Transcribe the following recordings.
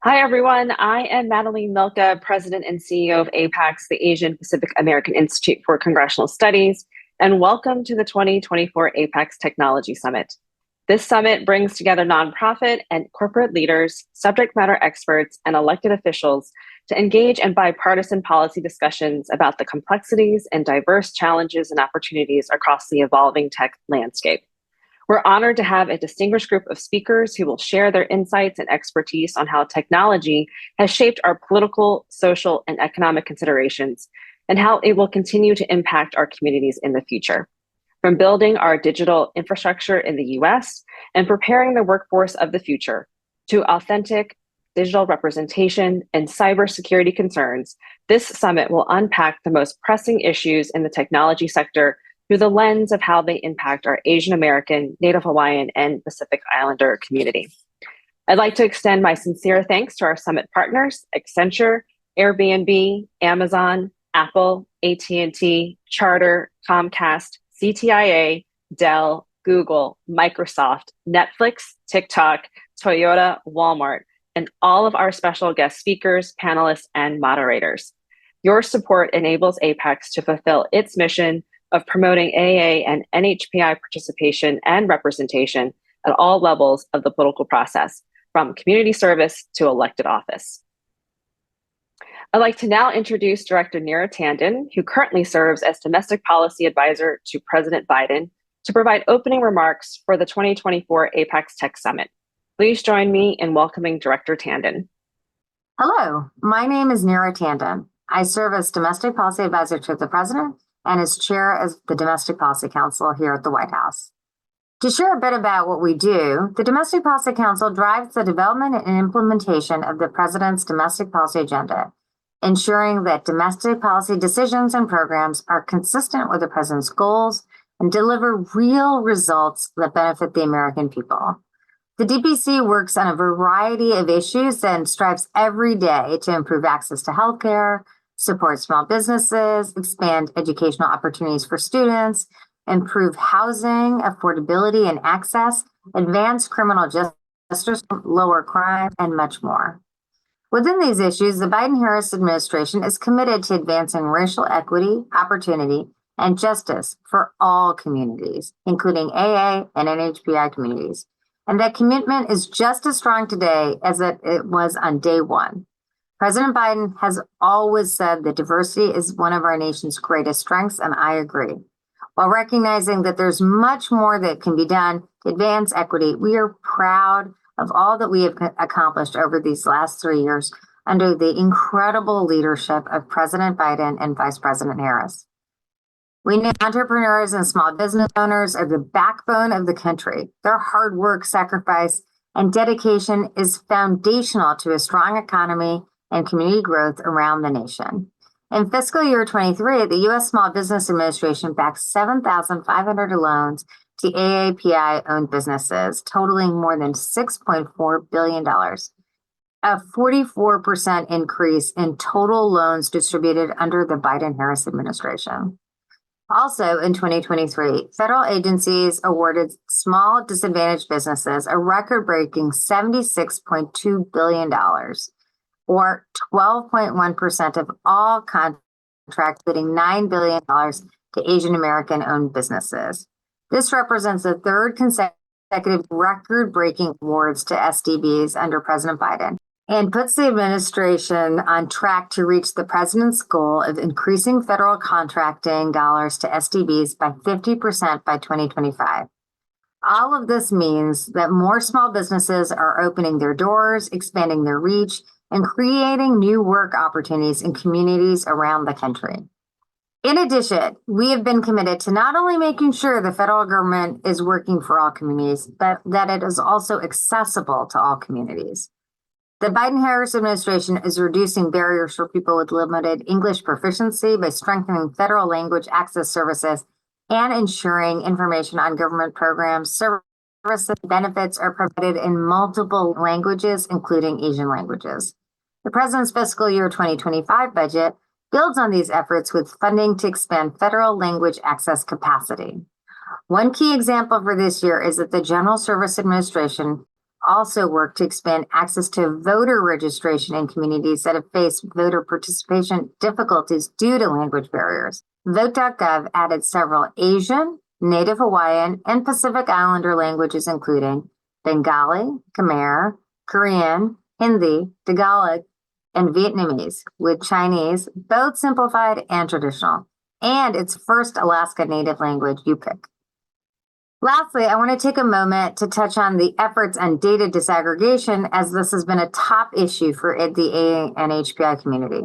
Hi, everyone. I am Madeline Milka, President and CEO of APAICS, the Asian Pacific American Institute for Congressional Studies, and welcome to the 2024 APAICS Technology Summit. This summit brings together nonprofit and corporate leaders, subject matter experts, and elected officials to engage in bipartisan policy discussions about the complexities and diverse challenges and opportunities across the evolving tech landscape. We're honored to have a distinguished group of speakers who will share their insights and expertise on how technology has shaped our political, social, and economic considerations, and how it will continue to impact our communities in the future. From building our digital infrastructure in the US and preparing the workforce of the future, to authentic digital representation and cybersecurity concerns, this summit will unpack the most pressing issues in the technology sector through the lens of how they impact our Asian American, Native Hawaiian, and Pacific Islander community. I'd like to extend my sincere thanks to our summit partners, Accenture, Airbnb, Amazon, Apple, AT&T, Charter, Comcast, CTIA, Dell, Google, Microsoft, Netflix, TikTok, Toyota, Walmart, and all of our special guest speakers, panelists, and moderators. Your support enables APAICS to fulfill its mission of promoting AA and NHPI participation and representation at all levels of the political process, from community service to elected office. I'd like to now introduce Director Neera Tanden, who currently serves as Domestic Policy Advisor to President Biden, to provide opening remarks for the 2024 APAICS Tech Summit. Please join me in welcoming Director Tanden. Hello, my name is Neera Tanden. I serve as Domestic Policy Advisor to the President and as chair of the Domestic Policy Council here at the White House. To share a bit about what we do, the Domestic Policy Council drives the development and implementation of the President's domestic policy agenda, ensuring that domestic policy decisions and programs are consistent with the President's goals and deliver real results that benefit the American people. The DPC works on a variety of issues and strives every day to improve access to healthcare, support small businesses, expand educational opportunities for students, improve housing, affordability and access, advance criminal justice, lower crime, and much more. Within these issues, the Biden-Harris administration is committed to advancing racial equity, opportunity, and justice for all communities, including AA and NHPI communities. And that commitment is just as strong today as it was on day one. President Biden has always said that diversity is one of our nation's greatest strengths, and I agree. While recognizing that there's much more that can be done to advance equity, we are proud of all that we have accomplished over these last 3 years under the incredible leadership of President Biden and Vice President Harris. We know entrepreneurs and small business owners are the backbone of the country. Their hard work, sacrifice, and dedication is foundational to a strong economy and community growth around the nation. In fiscal year 23, the U.S. Small Business Administration backed 7,500 loans to AAPI-owned businesses, totaling more than $6.4 billion, a 44% increase in total loans distributed under the Biden-Harris administration. Also in 2023, federal agencies awarded small disadvantaged businesses a record-breaking $76.2 billion, or 12.1% of all contracts, including $9 billion to Asian American-owned businesses. This represents the third consecutive record-breaking awards to SDBs under President Biden and puts the administration on track to reach the president's goal of increasing federal contracting dollars to SDBs by 50% by 2025. All of this means that more small businesses are opening their doors, expanding their reach, and creating new work opportunities in communities around the country. In addition, we have been committed to not only making sure the federal government is working for all communities, but that it is also accessible to all communities. The Biden-Harris administration is reducing barriers for people with limited English proficiency by strengthening federal language access services and ensuring information on government programs, services, and benefits are provided in multiple languages, including Asian languages. The president's fiscal year 2025 budget builds on these efforts with funding to expand federal language access capacity. One key example for this year is that the General Service Administration also work to expand access to voter registration in communities that have faced voter participation difficulties due to language barriers. Vote.gov added several Asian, Native Hawaiian, and Pacific Islander languages, including Bengali, Khmer, Korean, Hindi, Tagalog, and Vietnamese, with Chinese, both simplified and traditional, and its first Alaska Native language, Yupik. Lastly, I want to take a moment to touch on the efforts on data disaggregation, as this has been a top issue for the AA and HPI community.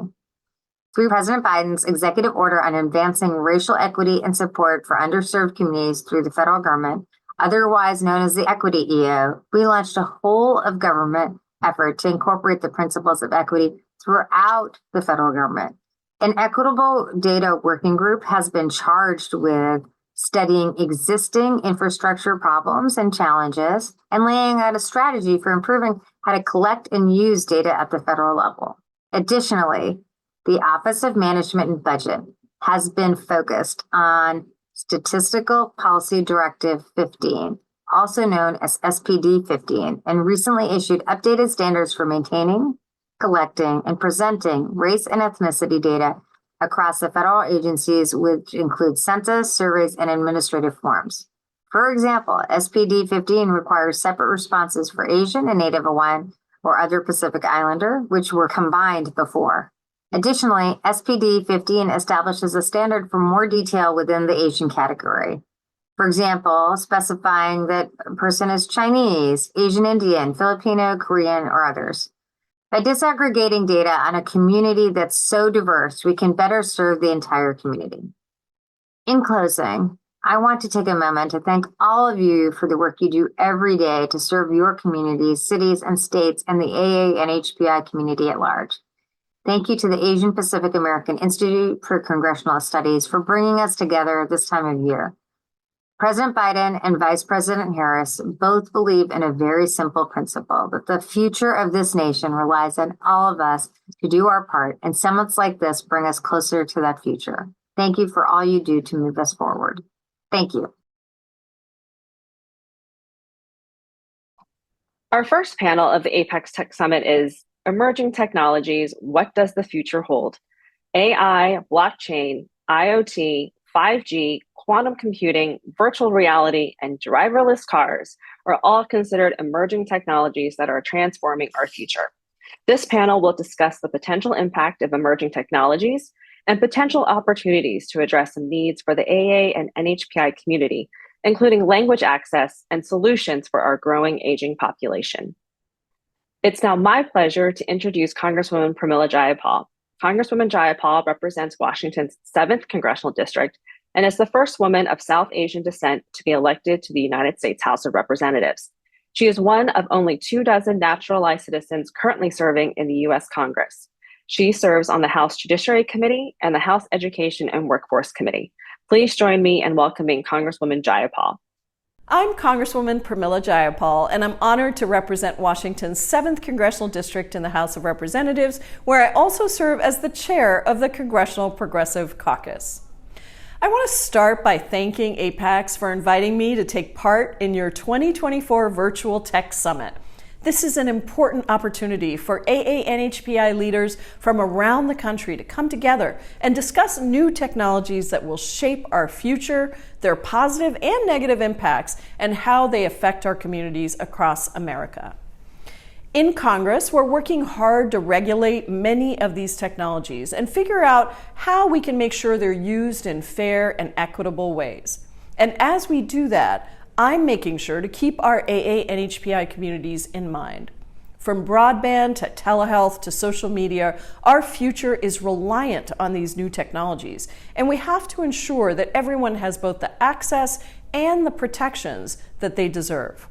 Through President Biden's executive order on advancing racial equity and support for underserved communities through the federal government, otherwise known as the Equity EO, we launched a whole of government effort to incorporate the principles of equity throughout the federal government. An equitable data working group has been charged with studying existing infrastructure problems and challenges and laying out a strategy for improving how to collect and use data at the federal level. Additionally, the Office of Management and Budget has been focused on Statistical Policy Directive 15, also known as SPD 15, and recently issued updated standards for maintaining, collecting, and presenting race and ethnicity data across the federal agencies, which include census, surveys, and administrative forms. For example, SPD 15 requires separate responses for Asian and Native Hawaiian or other Pacific Islander, which were combined before. Additionally, SPD 15 establishes a standard for more detail within the Asian category. For example, specifying that a person is Chinese, Asian Indian, Filipino, Korean, or others. By disaggregating data on a community that's so diverse, we can better serve the entire community. In closing, I want to take a moment to thank all of you for the work you do every day to serve your communities, cities, and states, and the AA and HPI community at large. Thank you to the Asian Pacific American Institute for Congressional Studies for bringing us together at this time of year. President Biden and Vice President Harris both believe in a very simple principle, that the future of this nation relies on all of us to do our part, and summits like this bring us closer to that future. Thank you for all you do to move us forward. Thank you. Our first panel of the APAICS Tech Summit is Emerging Technologies, What Does the Future Hold? AI, Blockchain, IoT, 5G, quantum computing, virtual reality, and driverless cars are all considered emerging technologies that are transforming our future. This panel will discuss the potential impact of emerging technologies and potential opportunities to address the needs for the AA and NHPI community, including language access and solutions for our growing aging population. It's now my pleasure to introduce Congresswoman Pramila Jayapal. Congresswoman Jayapal represents Washington's 7th Congressional District and is the first woman of South Asian descent to be elected to the United States House of Representatives. She is one of only 24 naturalized citizens currently serving in the U.S. Congress. She serves on the House Judiciary Committee and the House Education and Workforce Committee. Please join me in welcoming Congresswoman Jayapal. I'm Congresswoman Pramila Jayapal, and I'm honored to represent Washington's 7th Congressional District in the House of Representatives, where I also serve as the chair of the Congressional Progressive Caucus. I want to start by thanking APAICS for inviting me to take part in your 2024 Virtual Tech Summit. This is an important opportunity for AA and HPI leaders from around the country to come together and discuss new technologies that will shape our future, their positive and negative impacts, and how they affect our communities across America. In Congress, we're working hard to regulate many of these technologies and figure out how we can make sure they're used in fair and equitable ways. And as we do that, I'm making sure to keep our AA and HPI communities in mind. From broadband to telehealth to social media, our future is reliant on these new technologies, and we have to ensure that everyone has both the access and the protections that they deserve.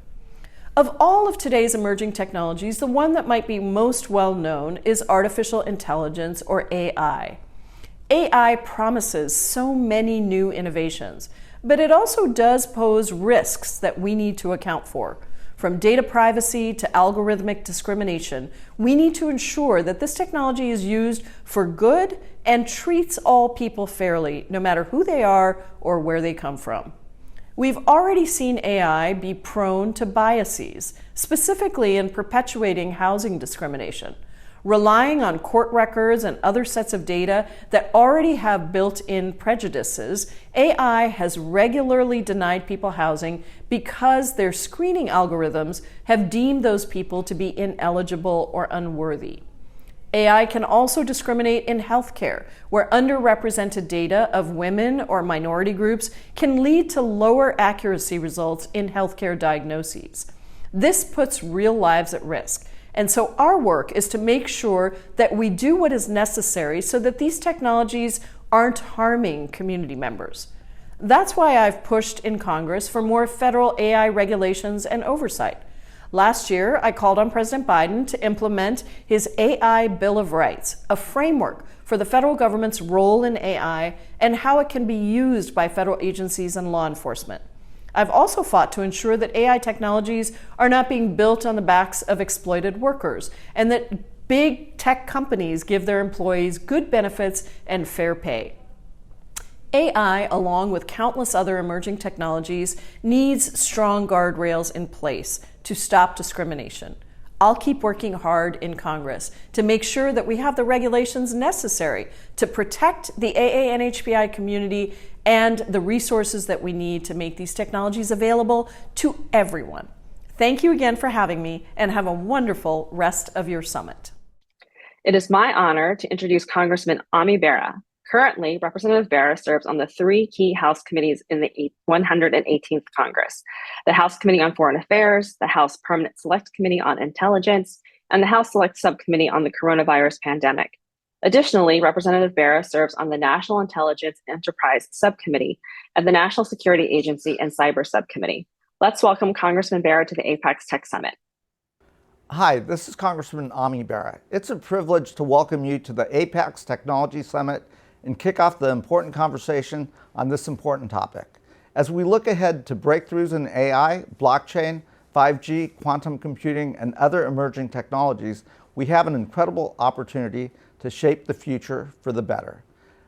Of all of today's emerging technologies, the one that might be most well known is artificial intelligence, or AI. AI promises so many new innovations, but it also does pose risks that we need to account for. From data privacy to algorithmic discrimination, we need to ensure that this technology is used for good and treats all people fairly, no matter who they are or where they come from. We've already seen AI be prone to biases, specifically in perpetuating housing discrimination. Relying on court records and other sets of data that already have built-in prejudices, AI has regularly denied people housing because their screening algorithms have deemed those people to be ineligible or unworthy. AI can also discriminate in healthcare, where underrepresented data of women or minority groups can lead to lower accuracy results in healthcare diagnoses. This puts real lives at risk. And so our work is to make sure that we do what is necessary so that these technologies aren't harming community members. That's why I've pushed in Congress for more federal AI regulations and oversight. Last year, I called on President Biden to implement his AI Bill of Rights, a framework for the federal government's role in AI and how it can be used by federal agencies and law enforcement. I've also fought to ensure that AI technologies are not being built on the backs of exploited workers and that big tech companies give their employees good benefits and fair pay. AI, along with countless other emerging technologies, needs strong guardrails in place to stop discrimination. I'll keep working hard in Congress to make sure that we have the regulations necessary to protect the AA-NHPI community and the resources that we need to make these technologies available to everyone. Thank you again for having me, and have a wonderful rest of your summit. It is my honor to introduce Congressman Ami Bera. Currently, Representative Bera serves on the three key House committees in the 118th Congress: the House Committee on Foreign Affairs, the House Permanent Select Committee on Intelligence, and the House Select Subcommittee on the Coronavirus Pandemic. Additionally, Representative Bera serves on the National Intelligence Enterprise Subcommittee and the National Security Agency and Cyber Subcommittee. Let's welcome Congressman Bera to the APAICS Tech Summit. Hi, this is Congressman Ami Bera. It's a privilege to welcome you to the APAICS Technology Summit and kick off the important conversation on this important topic. As we look ahead to breakthroughs in AI, blockchain, 5G, quantum computing, and other emerging technologies, we have an incredible opportunity to shape the future for the better.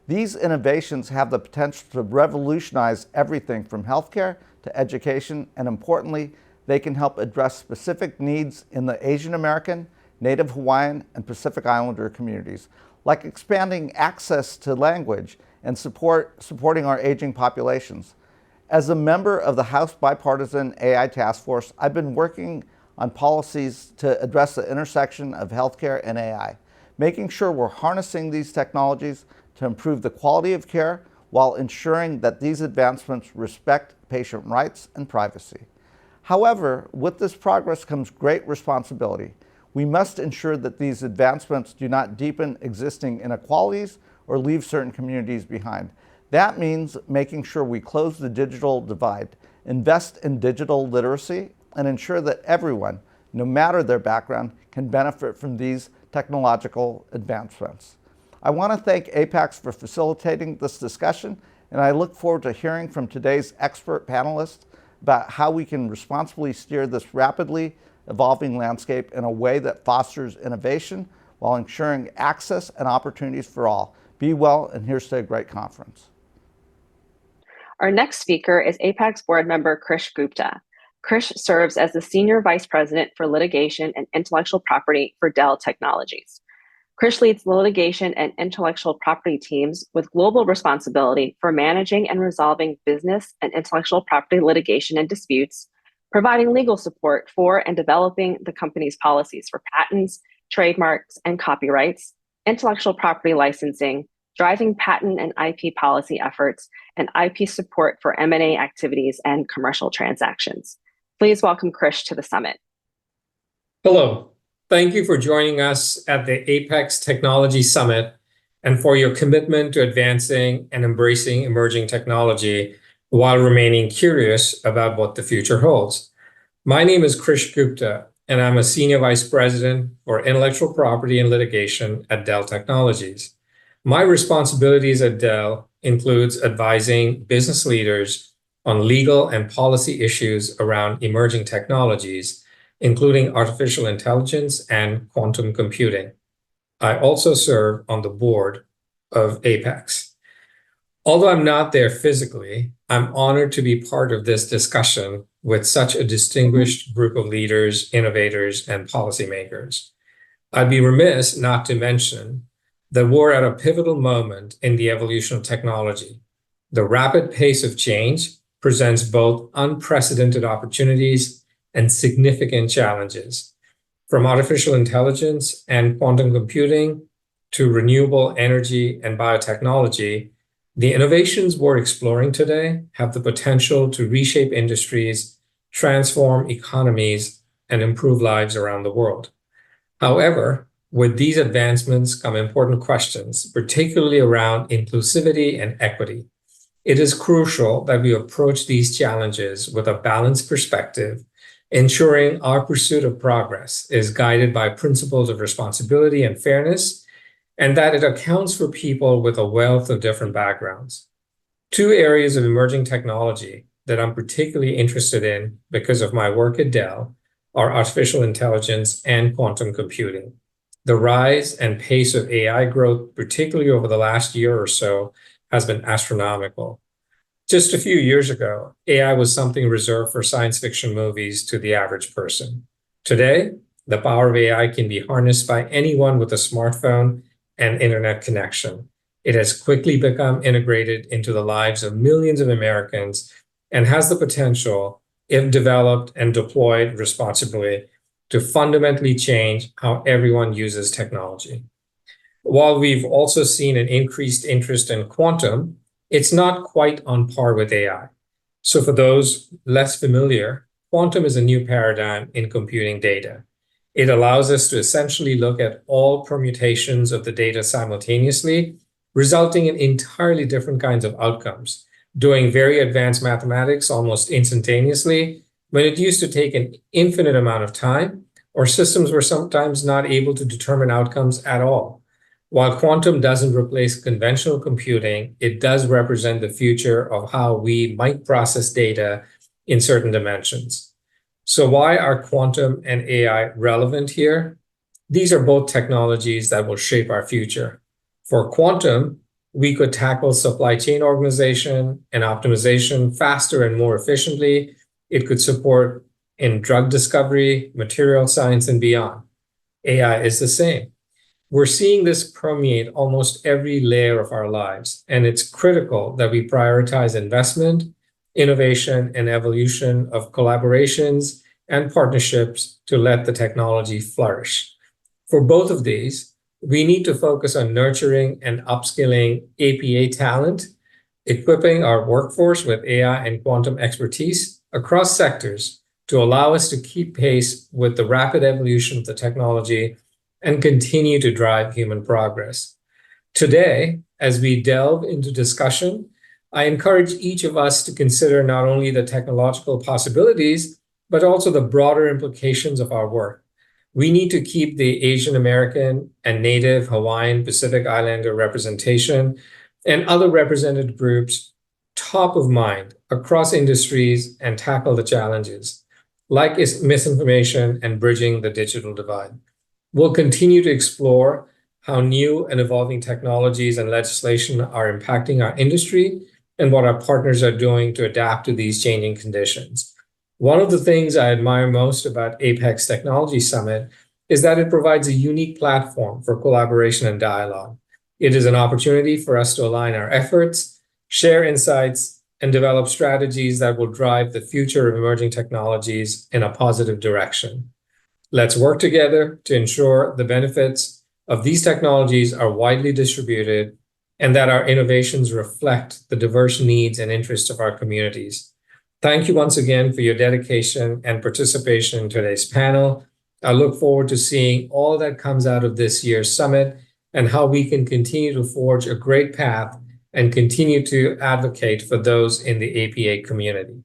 These innovations have the potential to revolutionize everything from healthcare to education, and importantly, they can help address specific needs in the Asian American, Native Hawaiian, and Pacific Islander communities, like expanding access to language and supporting our aging populations. As a member of the House Bipartisan AI Task Force, I've been working on policies to address the intersection of healthcare and AI, making sure we're harnessing these technologies to improve the quality of care while ensuring that these advancements respect patient rights and privacy. However, with this progress comes great responsibility. We must ensure that these advancements do not deepen existing inequalities or leave certain communities behind. That means making sure we close the digital divide, invest in digital literacy, and ensure that everyone, no matter their background, can benefit from these technological advancements. I want to thank APAICS for facilitating this discussion, and I look forward to hearing from today's expert panelists about how we can responsibly steer this rapidly evolving landscape in a way that fosters innovation while ensuring access and opportunities for all. Be well, and here's to a great conference. Our next speaker is APAICS board member Krish Gupta. Krish serves as the Senior Vice President for Litigation and Intellectual Property for Dell Technologies. Krish leads the litigation and intellectual property teams with global responsibility for managing and resolving business and intellectual property litigation and disputes, providing legal support for and developing the company's policies for patents, trademarks, and copyrights, intellectual property licensing, driving patent and IP policy efforts, and IP support for M&A activities and commercial transactions. Please welcome Krish to the summit. Hello. Thank you for joining us at the APAICS Technology Summit and for your commitment to advancing and embracing emerging technology while remaining curious about what the future holds. My name is Krish Gupta, and I'm a Senior Vice President for Intellectual Property and Litigation at Dell Technologies. My responsibilities at Dell includes advising business leaders on legal and policy issues around emerging technologies, including artificial intelligence and quantum computing. I also serve on the board of APAICS. Although I'm not there physically, I'm honored to be part of this discussion with such a distinguished group of leaders, innovators, and policymakers. I'd be remiss not to mention that we're at a pivotal moment in the evolution of technology. The rapid pace of change presents both unprecedented opportunities and significant challenges. From artificial intelligence and quantum computing to renewable energy and biotechnology, the innovations we're exploring today have the potential to reshape industries, transform economies, and improve lives around the world. However, with these advancements come important questions, particularly around inclusivity and equity. It is crucial that we approach these challenges with a balanced perspective, ensuring our pursuit of progress is guided by principles of responsibility and fairness, and that it accounts for people with a wealth of different backgrounds. Two areas of emerging technology that I'm particularly interested in because of my work at Dell are artificial intelligence and quantum computing. The rise and pace of AI growth, particularly over the last year or so, has been astronomical. Just a few years ago, AI was something reserved for science fiction movies to the average person. Today, the power of AI can be harnessed by anyone with a smartphone and internet connection. It has quickly become integrated into the lives of millions of Americans and has the potential, if developed and deployed responsibly, to fundamentally change how everyone uses technology. While we've also seen an increased interest in quantum, it's not quite on par with AI. So for those less familiar, quantum is a new paradigm in computing data. It allows us to essentially look at all permutations of the data simultaneously, resulting in entirely different kinds of outcomes, doing very advanced mathematics almost instantaneously when it used to take an infinite amount of time, or systems were sometimes not able to determine outcomes at all. While quantum doesn't replace conventional computing, it does represent the future of how we might process data in certain dimensions. So why are quantum and AI relevant here? These are both technologies that will shape our future. For quantum, we could tackle supply chain organization and optimization faster and more efficiently. It could support in drug discovery, material science, and beyond. AI is the same. We're seeing this permeate almost every layer of our lives, and it's critical that we prioritize investment, innovation, and evolution of collaborations and partnerships to let the technology flourish. For both of these, we need to focus on nurturing and upskilling APA talent, equipping our workforce with AI and quantum expertise across sectors to allow us to keep pace with the rapid evolution of the technology and continue to drive human progress. Today, as we delve into discussion, I encourage each of us to consider not only the technological possibilities, but also the broader implications of our work. We need to keep the Asian American and Native Hawaiian Pacific Islander representation and other represented groups top of mind across industries and tackle the challenges, like misinformation and bridging the digital divide. We'll continue to explore how new and evolving technologies and legislation are impacting our industry and what our partners are doing to adapt to these changing conditions. One of the things I admire most about APAICS Technology Summit is that it provides a unique platform for collaboration and dialogue. It is an opportunity for us to align our efforts, share insights, and develop strategies that will drive the future of emerging technologies in a positive direction. Let's work together to ensure the benefits of these technologies are widely distributed and that our innovations reflect the diverse needs and interests of our communities. Thank you once again for your dedication and participation in today's panel. I look forward to seeing all that comes out of this year's summit and how we can continue to forge a great path and continue to advocate for those in the APA community.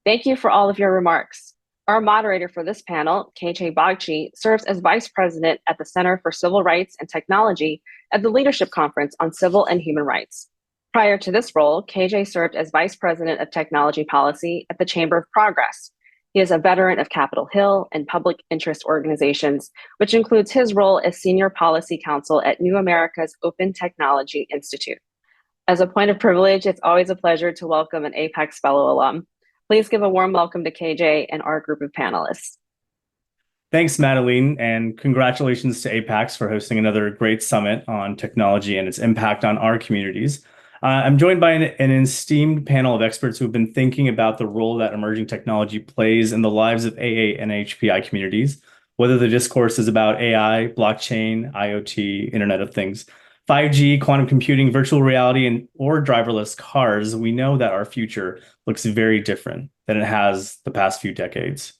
Thank you for all of your remarks. Our moderator for this panel, KJ Bagchi, serves as Vice President at the Center for Civil Rights and Technology at the Leadership Conference on Civil and Human Rights. Prior to this role, KJ served as Vice President of Technology Policy at the Chamber of Progress. He is a veteran of Capitol Hill and public interest organizations, which includes his role as Senior Policy Counsel at New America's Open Technology Institute. As a point of privilege, it's always a pleasure to welcome an APAICS fellow alum. Please give a warm welcome to KJ and our group of panelists. Thanks, Madeline, and congratulations to APAICS for hosting another great summit on technology and its impact on our communities. I'm joined by an esteemed panel of experts who have been thinking about the role that emerging technology plays in the lives of AA and HPI communities, whether the discourse is about AI, blockchain, IoT, Internet of Things, 5G, quantum computing, virtual reality, or driverless cars. We know that our future looks very different than it has the past few decades.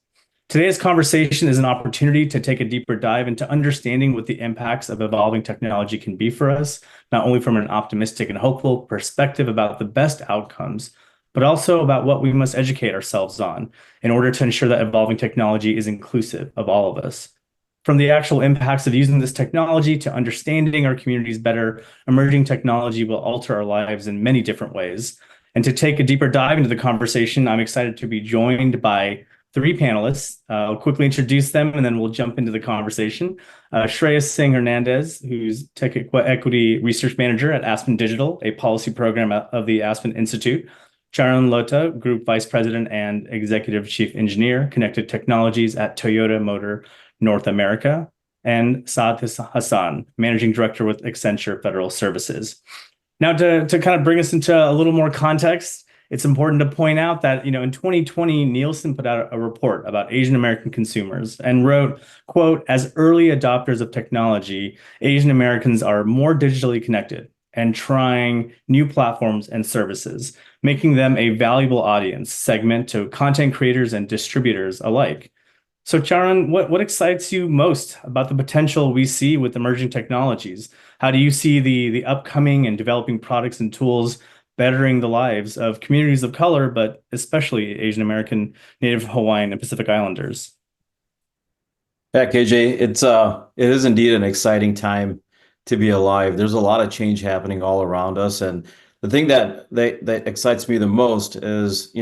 Today's conversation is an opportunity to take a deeper dive into understanding what the impacts of evolving technology can be for us, not only from an optimistic and hopeful perspective about the best outcomes, but also about what we must educate ourselves on in order to ensure that evolving technology is inclusive of all of us. From the actual impacts of using this technology to understanding our communities better, emerging technology will alter our lives in many different ways. And to take a deeper dive into the conversation, I'm excited to be joined by three panelists. I'll quickly introduce them and then we'll jump into the conversation. Shreya Singh Hernandez, who's Tech Equity Research Manager at Aspen Digital, a policy program of the Aspen Institute. Charan Lota, Group Vice President and Executive Chief Engineer, Connected Technologies at Toyota Motor North America. And Saad Hassan, Managing Director with Accenture Federal Services. Now, to kind of bring us into a little more context, it's important to point out that, in 2020, Nielsen put out a report about Asian American consumers and wrote, quote, "As early adopters of technology, Asian Americans are more digitally connected and trying new platforms and services, making them a valuable audience segment to content creators and distributors alike." So Charan, what excites you most about the potential we see with emerging technologies? How do you see the upcoming and developing products and tools bettering the lives of communities of color, but especially Asian American, Native Hawaiian, and Pacific Islanders? Yeah, KJ, it is indeed an exciting time to be alive. There's a lot of change happening all around us, and the thing that excites me the most is,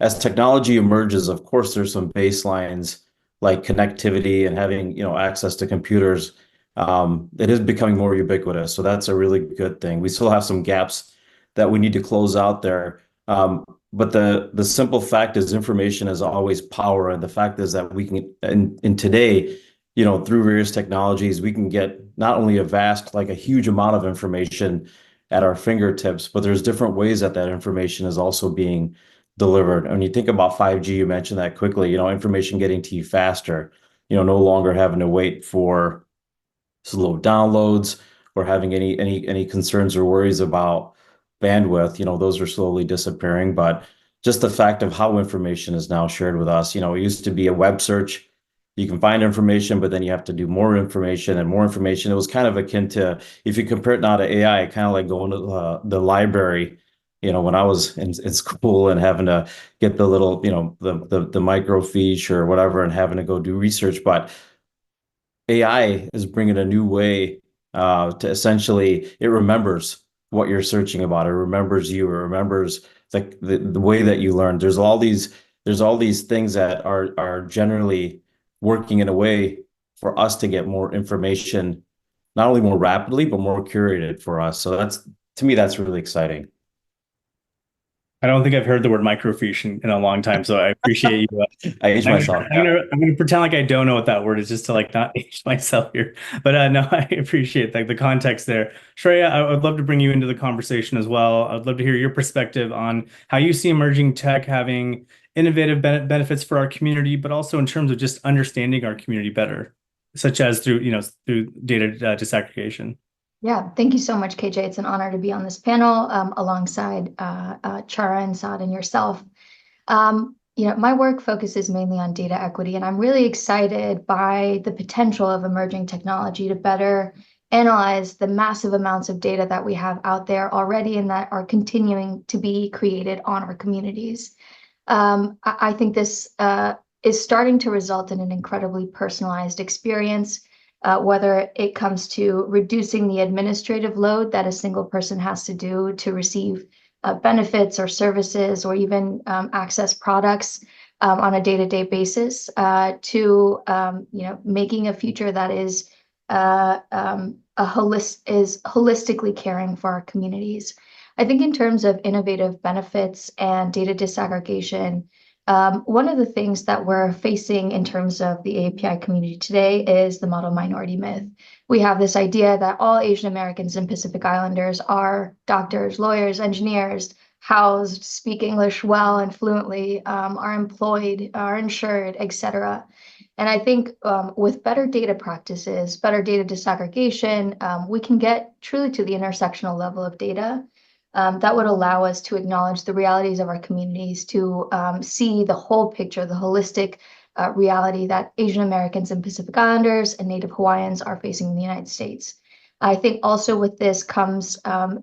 as technology emerges, of course, there's some baselines like connectivity and having, access to computers. It is becoming more ubiquitous, so that's a really good thing. We still have some gaps that we need to close out there. But the simple fact is information is always power. And the fact is that we can, in today, through various technologies, we can get not only a huge amount of information at our fingertips, but there's different ways that information is also being delivered. When you think about 5G, you mentioned that quickly, information getting to you faster, no longer having to wait for slow downloads or having any concerns or worries about bandwidth, those are slowly disappearing. But just the fact of how information is now shared with us, it used to be a web search. You can find information, but then you have to do more information and more information. It was kind of akin to, if you compare it now to AI, kind of like going to the library, when I was in school and having to get the little, the microfiche or whatever and having to go do research. But AI is bringing a new way to essentially, it remembers what you're searching about. It remembers you. It remembers the way that you learned. There's all these things that are generally working in a way for us to get more information, not only more rapidly, but more curated for us. So to me, that's really exciting. I don't think I've heard the word microfiche in a long time, so I appreciate you. I aged myself. I'm gonna pretend like I don't know what that word is, just to not age myself here. But no, I appreciate the context there. Shreya, I would love to bring you into the conversation as well. I'd love to hear your perspective on how you see emerging tech having innovative benefits for our community, but also in terms of just understanding our community better, such as through data disaggregation. Yeah, thank you so much, KJ. It's an honor to be on this panel alongside Charan, Saad, and yourself. My work focuses mainly on data equity, and I'm really excited by the potential of emerging technology to better analyze the massive amounts of data that we have out there already and that are continuing to be created on our communities. I think this is starting to result in an incredibly personalized experience, whether it comes to reducing the administrative load that a single person has to do to receive benefits or services or even access products, on a day-to-day basis to making a future that is holistically caring for our communities. I think in terms of innovative benefits and data disaggregation, one of the things that we're facing in terms of the API community today is the model minority myth. We have this idea that all Asian Americans and Pacific Islanders are doctors, lawyers, engineers, housed, speak English well and fluently, are employed, are insured, etc. And I think with better data practices, better data disaggregation, we can get truly to the intersectional level of data that would allow us to acknowledge the realities of our communities, to see the whole picture, the holistic reality that Asian Americans and Pacific Islanders and Native Hawaiians are facing in the United States. I think also with this comes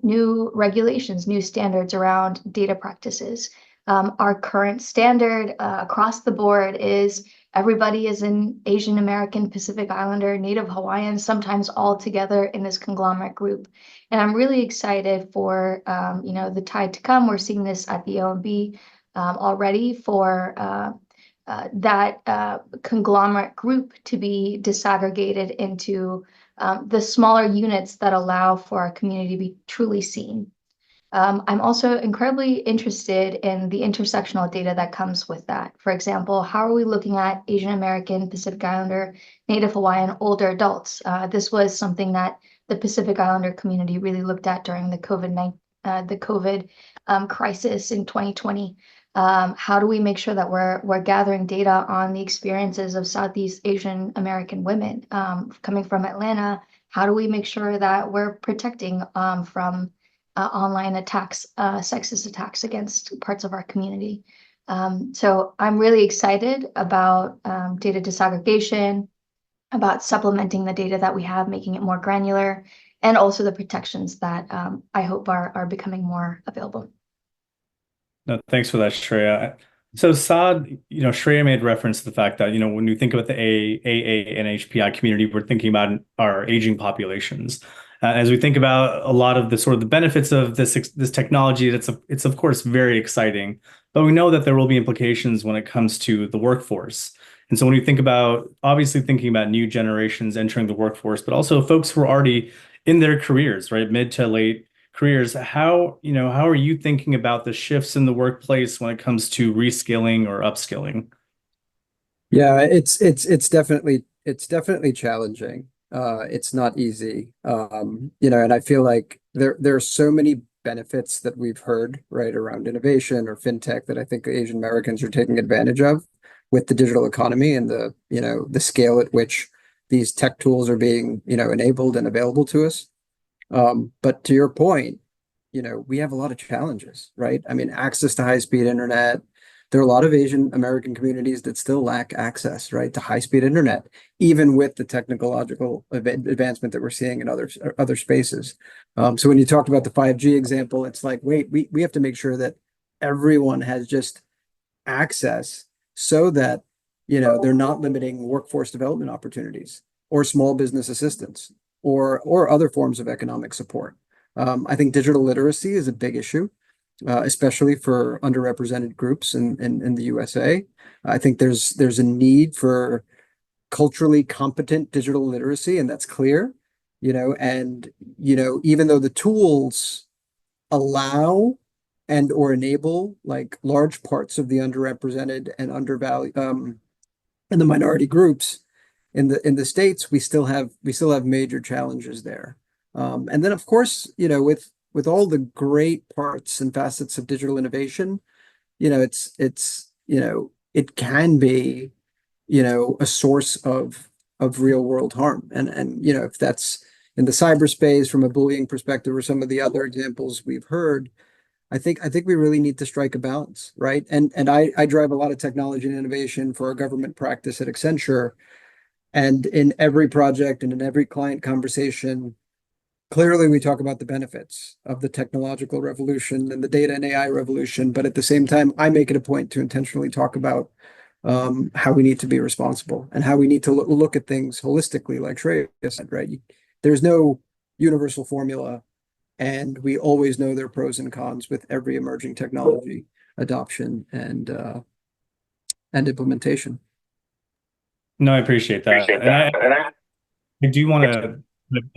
new regulations, new standards around data practices. Our current standard across the board is everybody is an Asian American, Pacific Islander, Native Hawaiian, sometimes all together in this conglomerate group. And I'm really excited for the tide to come. We're seeing this at the OMB already for that conglomerate group to be disaggregated into the smaller units that allow for our community to be truly seen. I'm also incredibly interested in the intersectional data that comes with that. For example, how are we looking at Asian American, Pacific Islander, Native Hawaiian, older adults? This was something that the Pacific Islander community really looked at during the COVID crisis in 2020. How do we make sure that we're gathering data on the experiences of Southeast Asian American women coming from Atlanta? How do we make sure that we're protecting from online attacks, sexist attacks against parts of our community? So I'm really excited about data disaggregation, about supplementing the data that we have, making it more granular, and also the protections that I hope are becoming more available. No, thanks for that, Shreya. So Saad, Shreya made reference to the fact that, when you think about the AA and HPI community, we're thinking about our aging populations. As we think about a lot of the sort of the benefits of this technology, it's of course very exciting, but we know that there will be implications when it comes to the workforce. And so when you think about, obviously thinking about new generations entering the workforce, but also folks who are already in their careers, right, mid to late careers, how are you thinking about the shifts in the workplace when it comes to reskilling or upskilling? Yeah, it's definitely challenging. It's not easy. And I feel like there are so many benefits that we've heard, right, around innovation or fintech that I think Asian Americans are taking advantage of with the digital economy and the scale at which these tech tools are being, enabled and available to us. But to your point, we have a lot of challenges, right? I mean, access to high-speed internet. There are a lot of Asian American communities that still lack access, right, to high-speed internet, even with the technological advancement that we're seeing in other spaces. So when you talked about the 5G example, it's like, wait, we have to make sure that everyone has just access so that, they're not limiting workforce development opportunities or small business assistance or other forms of economic support. I think digital literacy is a big issue. Especially for underrepresented groups in the USA. I think there's a need for culturally competent digital literacy, and that's clear, and, even though the tools allow and or enable like large parts of the underrepresented and undervalued and the minority groups in the States, we still have major challenges there. And then of course, with all the great parts and facets of digital innovation, it can be, a source of real world harm. And if that's in the cyberspace from a bullying perspective or some of the other examples we've heard, I think we really need to strike a balance, right? And I drive a lot of technology and innovation for our government practice at Accenture. And in every project and in every client conversation, clearly, we talk about the benefits of the technological revolution and the data and AI revolution, but at the same time, I make it a point to intentionally talk about how we need to be responsible and how we need to look at things holistically, like Shreya said, right? There's no universal formula, and we always know there are pros and cons with every emerging technology adoption. And and implementation. No, I appreciate that. I do want to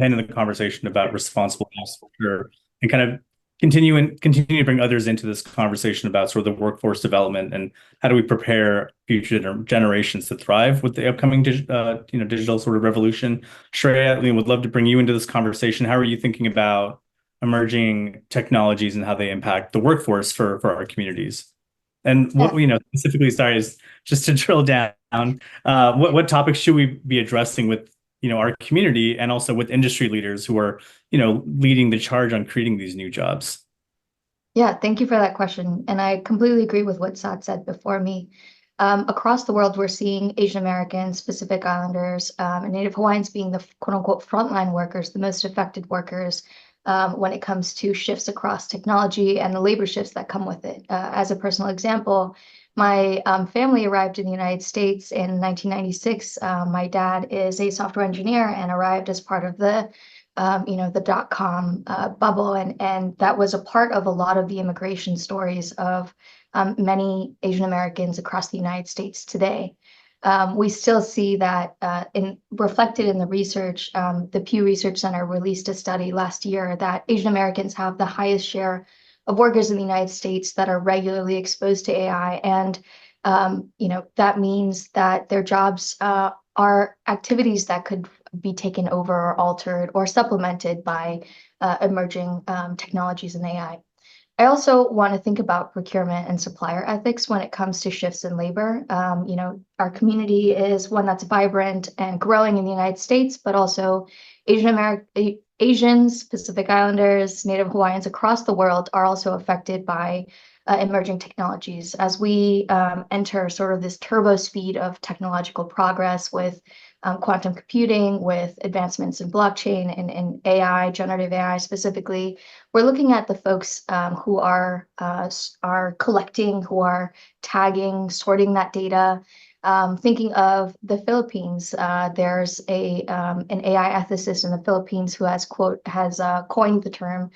end in the conversation about responsible use for sure, and kind of continue to bring others into this conversation about sort of the workforce development and how do we prepare future generations to thrive with the upcoming digital sort of revolution. Shreya, would love to bring you into this conversation. How are you thinking about emerging technologies and how they impact the workforce for our communities? And what specifically, sorry, is just to drill down, what topics should we be addressing with our community and also with industry leaders who are leading the charge on creating these new jobs? Yeah, thank you for that question. And I completely agree with what Saad said before me. Across the world, we're seeing Asian Americans, Pacific Islanders, and Native Hawaiians being the quote unquote frontline workers, the most affected workers when it comes to shifts across technology and the labor shifts that come with it. As a personal example, my family arrived in the United States in 1996. My dad is a software engineer and arrived as part of the dot-com bubble. And that was a part of a lot of the immigration stories of many Asian Americans across the United States today. We still see that reflected in the research. The Pew Research Center released a study last year that Asian Americans have the highest share of workers in the United States that are regularly exposed to AI. And, that means that their jobs are activities that could be taken over or altered or supplemented by emerging technologies and AI. I also want to think about procurement and supplier ethics when it comes to shifts in labor. Our community is one that's vibrant and growing in the United States, but also Asians, Pacific Islanders, Native Hawaiians across the world are also affected by emerging technologies. As we enter sort of this turbo speed of technological progress with quantum computing, with advancements in blockchain and AI, generative AI specifically, we're looking at the folks who are collecting, who are tagging, sorting that data. Thinking of the Philippines, there's an AI ethicist in the Philippines who has coined the term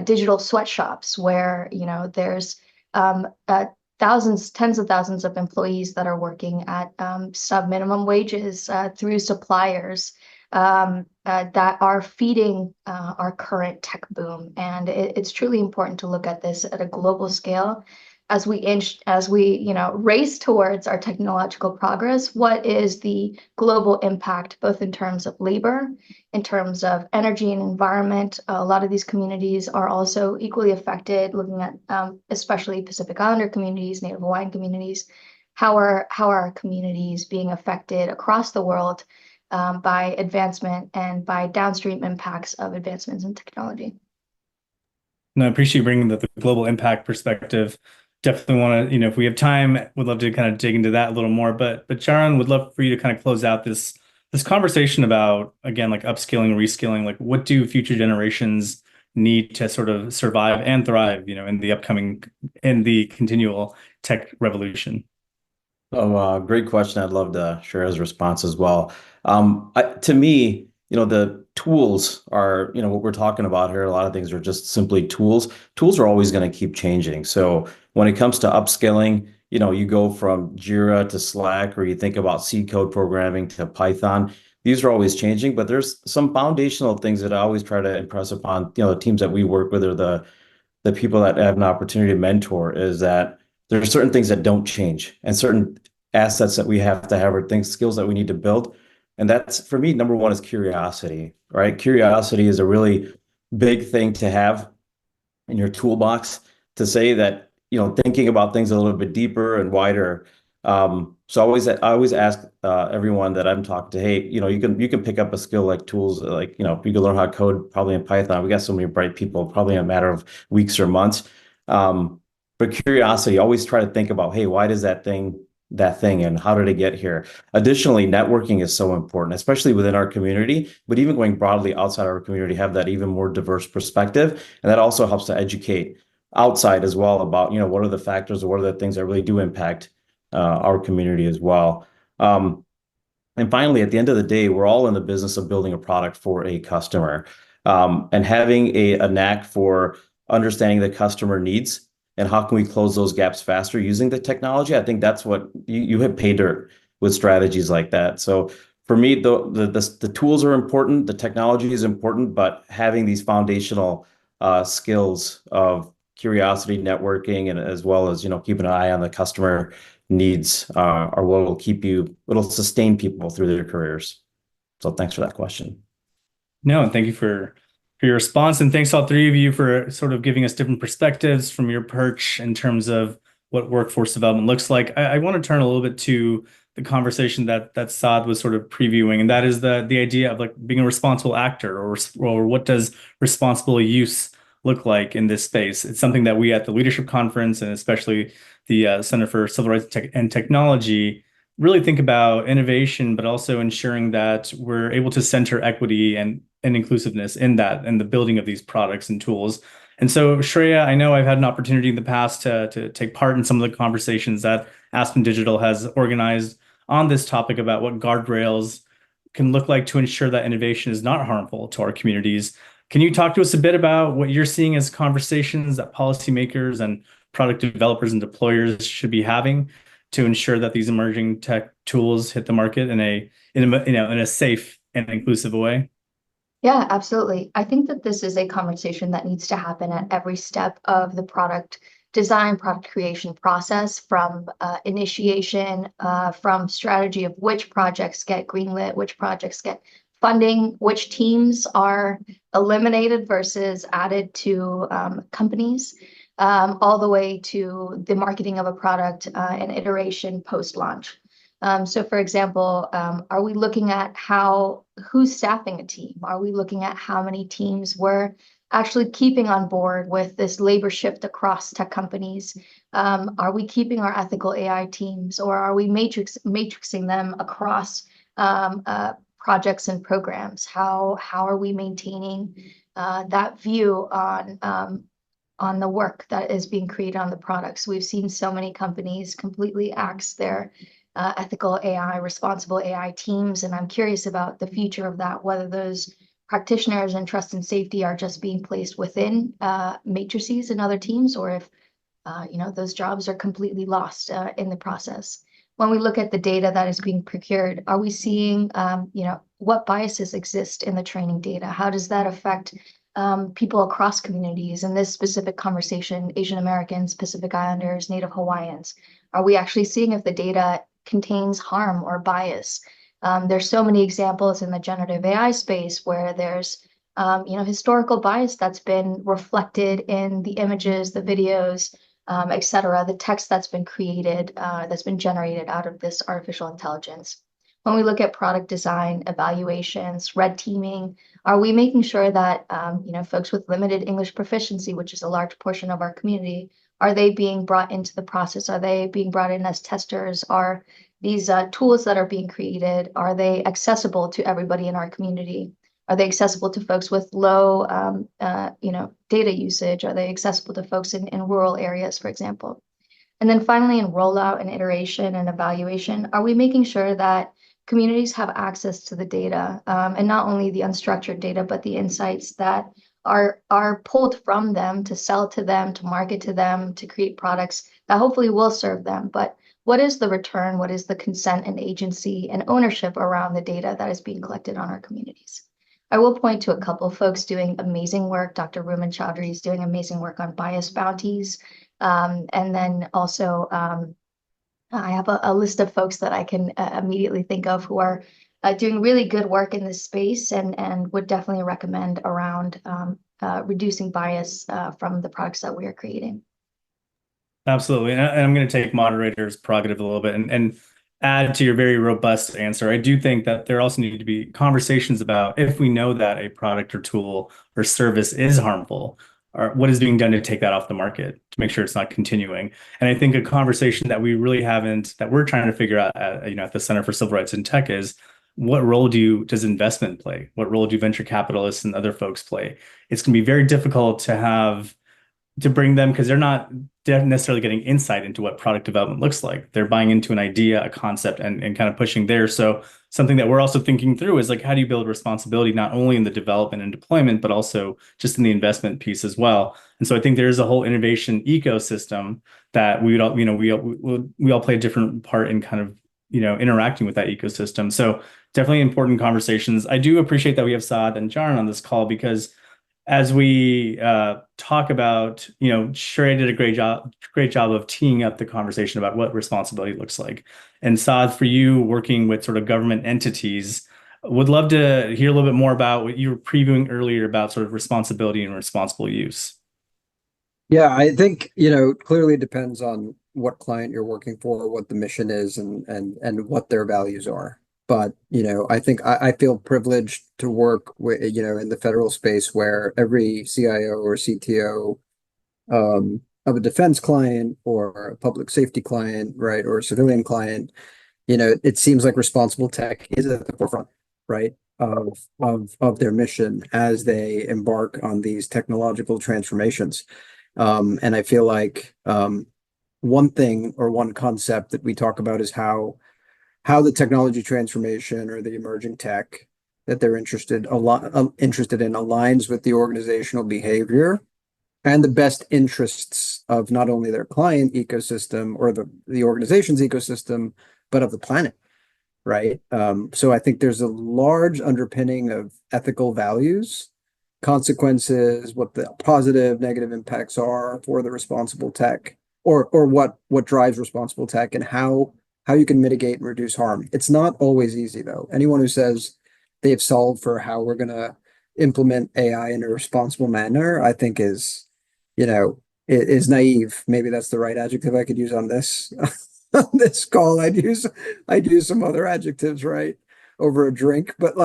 digital sweatshops, where there's tens of thousands of employees that are working at sub-minimum wages through suppliers that are feeding our current tech boom. And it's truly important to look at this at a global scale as we race towards our technological progress. What is the global impact, both in terms of labor, in terms of energy and environment? A lot of these communities are also equally affected, looking at especially Pacific Islander communities, Native Hawaiian communities. How are our communities being affected across the world by advancement and by downstream impacts of advancements in technology? No, I appreciate bringing the global impact perspective. Definitely want to, if we have time, would love to kind of dig into that a little more. But Charan, would love for you to kind of close out this conversation about, again, like upskilling, reskilling. Like, what do future generations need to sort of survive and thrive, in the continual tech revolution? Oh, great question. I'd love to share his response as well. To me, the tools are, what we're talking about here. A lot of things are just simply tools. Tools are always going to keep changing. So when it comes to upskilling, you go from Jira to Slack, or you think about C code programming to Python. These are always changing, but there's some foundational things that I always try to impress upon, the teams that we work with, or the people that have an opportunity to mentor, is that there are certain things that don't change, and certain assets that we have to have, or skills that we need to build. And that's, for me, number one is curiosity, right? Curiosity is a really big thing to have in your toolbox, to say that, thinking about things a little bit deeper and wider. So I always ask everyone that I'm talking to, hey, you can pick up a skill like tools, like, you can learn how to code probably in Python. We got so many bright people, probably in a matter of weeks or months. But curiosity, always try to think about, hey, why does that thing, and how did it get here? Additionally, networking is so important, especially within our community, but even going broadly outside our community, have that even more diverse perspective. And that also helps to educate outside as well about, what are the factors, or what are the things that really do impact our community as well. And finally, at the end of the day, we're all in the business of building a product for a customer, and having a knack for understanding the customer needs and how can we close those gaps faster using the technology. I think that's what you hit pay dirt with strategies like that. So for me, the tools are important, the technology is important, but having these foundational skills of curiosity, networking, and as well as keeping an eye on the customer needs are what will sustain people through their careers. So thanks for that question. No, and thank you for your response, and thanks all three of you for sort of giving us different perspectives from your perch in terms of what workforce development looks like. I want to turn a little bit to the conversation that Saad was sort of previewing, and that is the idea of like being a responsible actor, or what does responsible use look like in this space. It's something that we at the Leadership Conference, and especially the Center for Civil Rights and Technology, really think about innovation, but also ensuring that we're able to center equity and inclusiveness in that, and the building of these products and tools. And so, Shreya, I know I've had an opportunity in the past to take part in some of the conversations that Aspen Digital has organized on this topic about what guardrails can look like to ensure that innovation is not harmful to our communities. Can you talk to us a bit about what you're seeing as conversations that policymakers and product developers and deployers should be having to ensure that these emerging tech tools hit the market in a safe and inclusive way? Yeah, absolutely. I think that this is a conversation that needs to happen at every step of the product design, product creation process, from initiation, from strategy of which projects get greenlit, which projects get funding, which teams are eliminated versus added to companies, all the way to the marketing of a product and iteration post-launch. So for example, are we looking at who's staffing a team? Are we looking at how many teams we're actually keeping on board with this labor shift across tech companies? Are we keeping our ethical AI teams, or are we matrixing them across projects and programs? How are we maintaining that view on the work that is being created on the products? We've seen so many companies completely axe their ethical AI, responsible AI teams, and I'm curious about the future of that, whether those practitioners and trust and safety are just being placed within matrices and other teams, or if those jobs are completely lost in the process. When we look at the data that is being procured, are we seeing what biases exist in the training data? How does that affect people across communities? In this specific conversation, Asian Americans, Pacific Islanders, Native Hawaiians, are we actually seeing if the data contains harm or bias? There's so many examples in the generative AI space where there's historical bias that's been reflected in the images, the videos, et cetera, the text that's been created, that's been generated out of this artificial intelligence. When we look at product design, evaluations, red teaming, are we making sure that folks with limited English proficiency, which is a large portion of our community, are they being brought into the process? Are they being brought in as testers? Are these tools that are being created, are they accessible to everybody in our community? Are they accessible to folks with low data usage? Are they accessible to folks in rural areas, for example? And then finally, in rollout and iteration and evaluation, are we making sure that communities have access to the data, and not only the unstructured data, but the insights that are pulled from them to sell to them, to market to them, to create products that hopefully will serve them? But what is the return? What is the consent and agency and ownership around the data that is being collected on our communities? I will point to a couple of folks doing amazing work. Dr. Ruman Chaudhry is doing amazing work on bias bounties. And then also, I have a list of folks that I can immediately think of who are doing really good work in this space, and would definitely recommend around reducing bias from the products that we are creating. Absolutely. And I'm going to take moderator's prerogative a little bit and add to your very robust answer. I do think that there also need to be conversations about, if we know that a product or tool or service is harmful, or what is being done to take that off the market to make sure it's not continuing. And I think a conversation that we really haven't, that we're trying to figure out at the Center for Civil Rights and Tech, is what role does investment play? What role do venture capitalists and other folks play? It's going to be very difficult to bring them, because they're not necessarily getting insight into what product development looks like. They're buying into an idea, a concept, and kind of pushing there. So something that we're also thinking through is like, how do you build responsibility not only in the development and deployment, but also just in the investment piece as well. And so I think there's a whole innovation ecosystem that we would all, we all play a different part in kind of, interacting with that ecosystem. So definitely important conversations. I do appreciate that we have Saad and Charan on this call, because as we talk about, Shreya did a great job of teeing up the conversation about what responsibility looks like. And Saad, for you working with sort of government entities, would love to hear a little bit more about what you were previewing earlier about sort of responsibility and responsible use. Yeah, I think, clearly depends on what client you're working for, what the mission is, and what their values are. But, I think I feel privileged to work with, in the federal space where every CIO or CTO of a defense client or a public safety client, right, or a civilian client, it seems like responsible tech is at the forefront, right, of their mission as they embark on these technological transformations. And I feel like one thing or one concept that we talk about is how the technology transformation or the emerging tech that they're interested in aligns with the organizational behavior and the best interests of not only their client ecosystem or the organization's ecosystem, but of the planet, right? So I think there's a large underpinning of ethical values, consequences, what the positive, negative impacts are for the responsible tech, or what drives responsible tech, and how you can mitigate and reduce harm. It's not always easy, though. Anyone who says they've solved for how we're going to implement AI in a responsible manner, I think is naive. Maybe that's the right adjective I could use on this on this call. I'd use some other adjectives, right, over a drink. But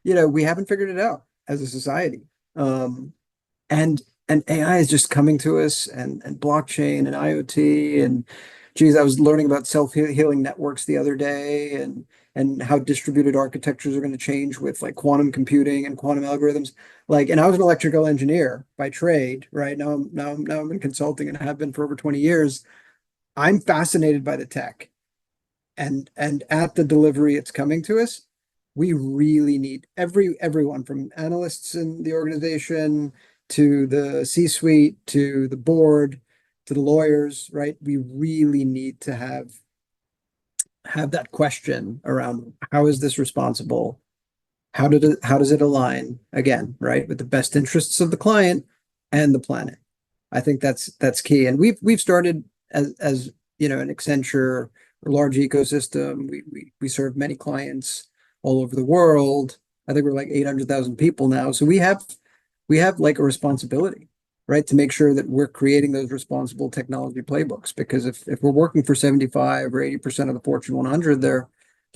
we haven't figured it out as a society. And AI is just coming to us, and blockchain and IoT, and geez, I was learning about self-healing networks the other day, and how distributed architectures are going to change with like quantum computing and quantum algorithms. And I was an electrical engineer by trade, right? Now I'm in consulting and have been for over 20 years. I'm fascinated by the tech, and at the delivery it's coming to us. We really need everyone from analysts in the organization to the C-suite to the board to the lawyers, right? We really need to have that question around how is this responsible? How does it align again, right, with the best interests of the client and the planet? I think that's key. And we've started as an Accenture, a large ecosystem. We serve many clients all over the world. I think we're like 800,000 people now. So we have like a responsibility, right, to make sure that we're creating those responsible technology playbooks. Because if we're working for 75 or 80% of the Fortune 100, they're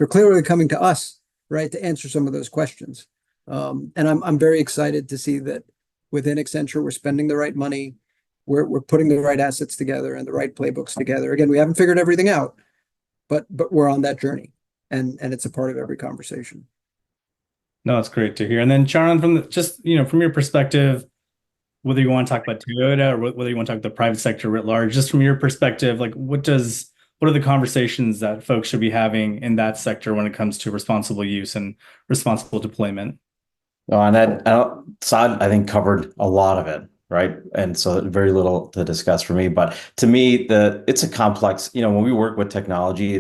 clearly coming to us, right, to answer some of those questions. And I'm very excited to see that within Accenture, we're spending the right money, we're putting the right assets together and the right playbooks together. Again, we haven't figured everything out, but we're on that journey, and it's a part of every conversation. No, it's great to hear. And then Charan, from your perspective, whether you want to talk about Toyota or whether you want to talk about the private sector writ large, just from your perspective, like what are the conversations that folks should be having in that sector when it comes to responsible use and responsible deployment? Oh, and Saad, I think, covered a lot of it, right? And so very little to discuss for me. But to me, it's a complex. When we work with technology,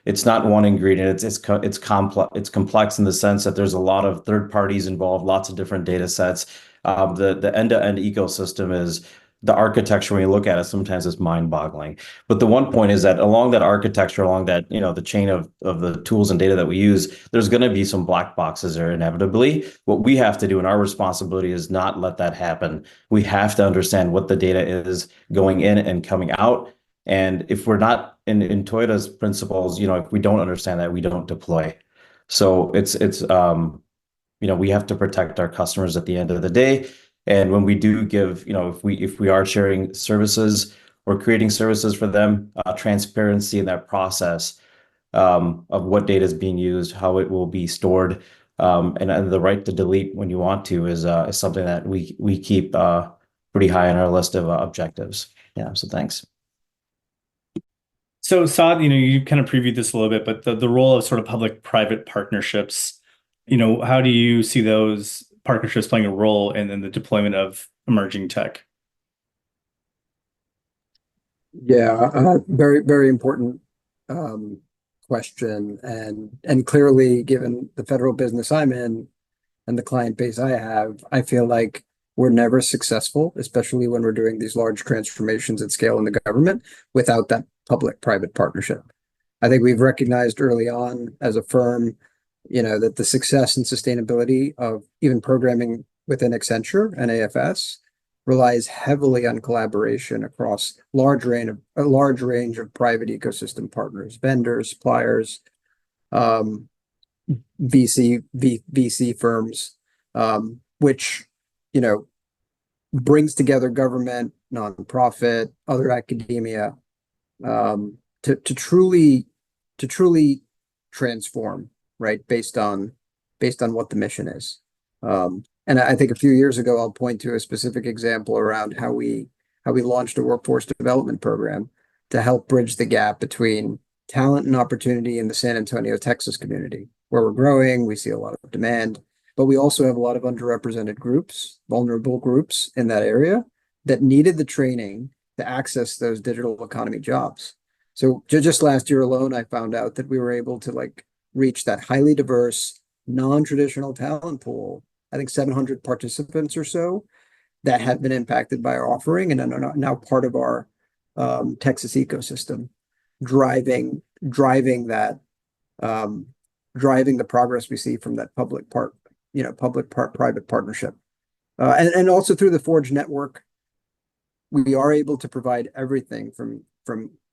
it's not one ingredient. It's complex. It's complex in the sense that there's a lot of third parties involved, lots of different data sets. The end-to-end ecosystem is the architecture. When you look at it, sometimes it's mind-boggling. But the one point is that along that architecture, along that the chain of the tools and data that we use, there's going to be some black boxes there inevitably. What we have to do, and our responsibility, is not let that happen. We have to understand what the data is going in and coming out. And if we're not in Toyota's principles, if we don't understand that, we don't deploy. So it's we have to protect our customers at the end of the day. And when we do give, if we are sharing services or creating services for them, transparency in that process of what data is being used, how it will be stored, and the right to delete when you want to is something that we keep pretty high on our list of objectives. Yeah. So thanks. So Saad, you kind of previewed this a little bit, but the role of sort of public-private partnerships, how do you see those partnerships playing a role in the deployment of emerging tech? Yeah, very, very important question. And clearly, given the federal business I'm in and the client base I have, I feel like we're never successful, especially when we're doing these large transformations at scale in the government without that public-private partnership. I think we've recognized early on as a firm, that the success and sustainability of even programming within Accenture and AFS relies heavily on collaboration across a large range of private ecosystem partners, vendors, suppliers, VC firms, which, brings together government, nonprofit, other academia, to truly transform, right, based on what the mission is. And I think a few years ago, I'll point to a specific example around how we launched a workforce development program to help bridge the gap between talent and opportunity in the San Antonio, Texas community, where we're growing. We see a lot of demand, but we also have a lot of underrepresented groups, vulnerable groups in that area that needed the training to access those digital economy jobs. So just last year alone, I found out that we were able to reach that highly diverse, non-traditional talent pool. I think 700 participants or so that had been impacted by our offering and are now part of our Texas ecosystem, driving the progress we see from that public-private partnership. And also through the Forge network, we are able to provide everything from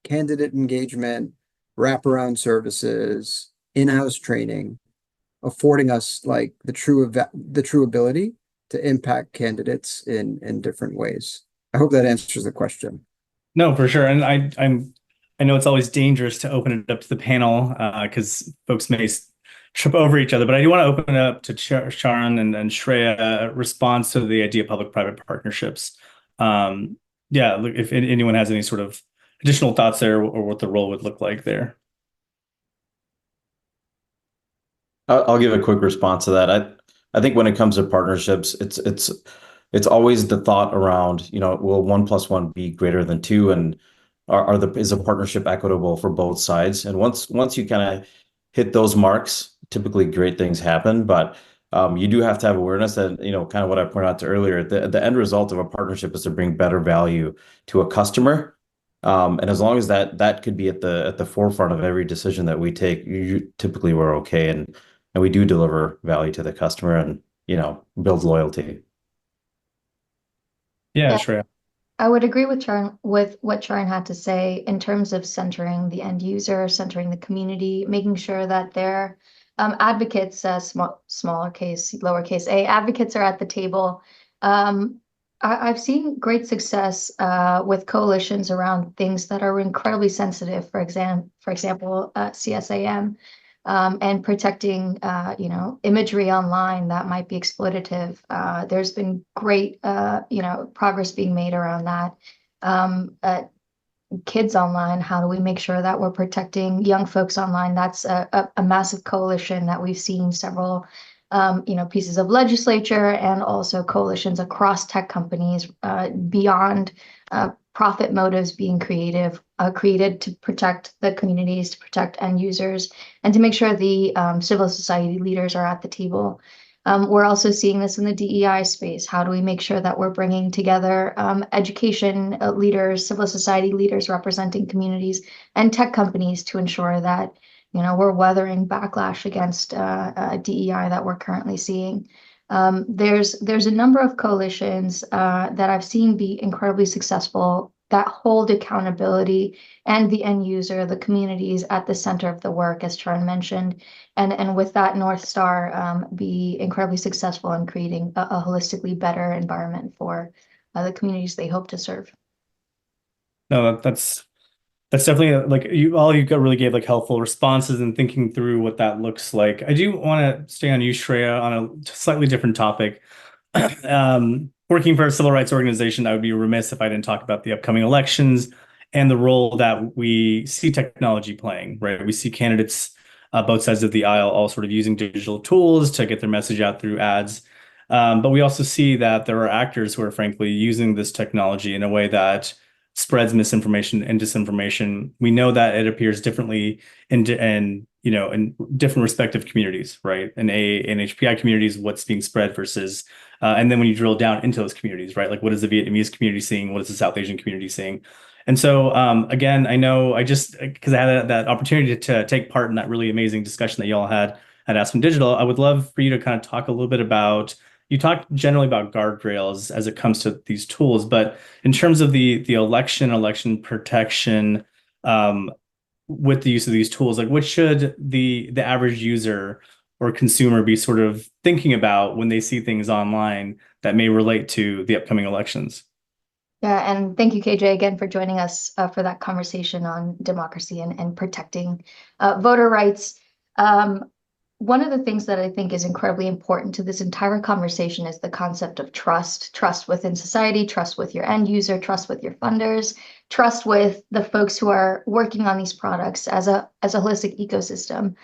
candidate engagement, wraparound services, in-house training, affording us the true ability to impact candidates in different ways. I hope that answers the question. No, for sure. And I know it's always dangerous to open it up to the panel because folks may trip over each other, but I do want to open it up to Charan and Shreya response to the idea of public-private partnerships. If anyone has any sort of additional thoughts there or what the role would look like there. I'll give a quick response to that. I think when it comes to partnerships, it's always the thought around, will 1 + 1 be greater than 2, and is a partnership equitable for both sides? And once you kind of hit those marks, typically great things happen. But you do have to have awareness that, kind of what I pointed out to earlier, the end result of a partnership is to bring better value to a customer. And as long as that could be at the forefront of every decision that we take, typically we're okay, and we do deliver value to the customer and build loyalty. Yeah, Shreya. I would agree with what Charan had to say in terms of centering the end user, centering the community, making sure that their advocates, smaller case, lowercase a, advocates are at the table. I've seen great success with coalitions around things that are incredibly sensitive, for example, CSAM, and protecting imagery online that might be exploitative. There's been great progress being made around that. Kids online, how do we make sure that we're protecting young folks online? That's a massive coalition that we've seen several pieces of legislature and also coalitions across tech companies beyond profit motives being created to protect the communities, to protect end users, and to make sure the civil society leaders are at the table. We're also seeing this in the DEI space. How do we make sure that we're bringing together education leaders, civil society leaders representing communities, and tech companies to ensure that we're weathering backlash against DEI that we're currently seeing. There's a number of coalitions that I've seen be incredibly successful that hold accountability and the end user, the communities at the center of the work, as Charan mentioned, and with that North Star, be incredibly successful in creating a holistically better environment for the communities they hope to serve. No, that's definitely you really gave helpful responses and thinking through what that looks like. I do want to stay on you, Shreya, on a slightly different topic. Working for a civil rights organization, I would be remiss if I didn't talk about the upcoming elections and the role that we see technology playing, right? We see candidates, both sides of the aisle, all sort of using digital tools to get their message out through ads. But we also see that there are actors who are frankly using this technology in a way that spreads misinformation and disinformation. We know that it appears differently in different respective communities, right? In HPI communities, what's being spread versus, and then when you drill down into those communities, right? Like what is the Vietnamese community seeing? What is the South Asian community seeing? And so, again, I know because I had that opportunity to take part in that really amazing discussion that y'all had at Aspen Digital, I would love for you to kind of talk a little bit about, you talked generally about guardrails as it comes to these tools, but in terms of the election protection, with the use of these tools, like what should the average user or consumer be sort of thinking about when they see things online that may relate to the upcoming elections? Yeah, and thank you, KJ, again for joining us for that conversation on democracy and protecting voter rights. One of the things that I think is incredibly important to this entire conversation is the concept of trust, trust within society, trust with your end user, trust with your funders, trust with the folks who are working on these products as a holistic ecosystem.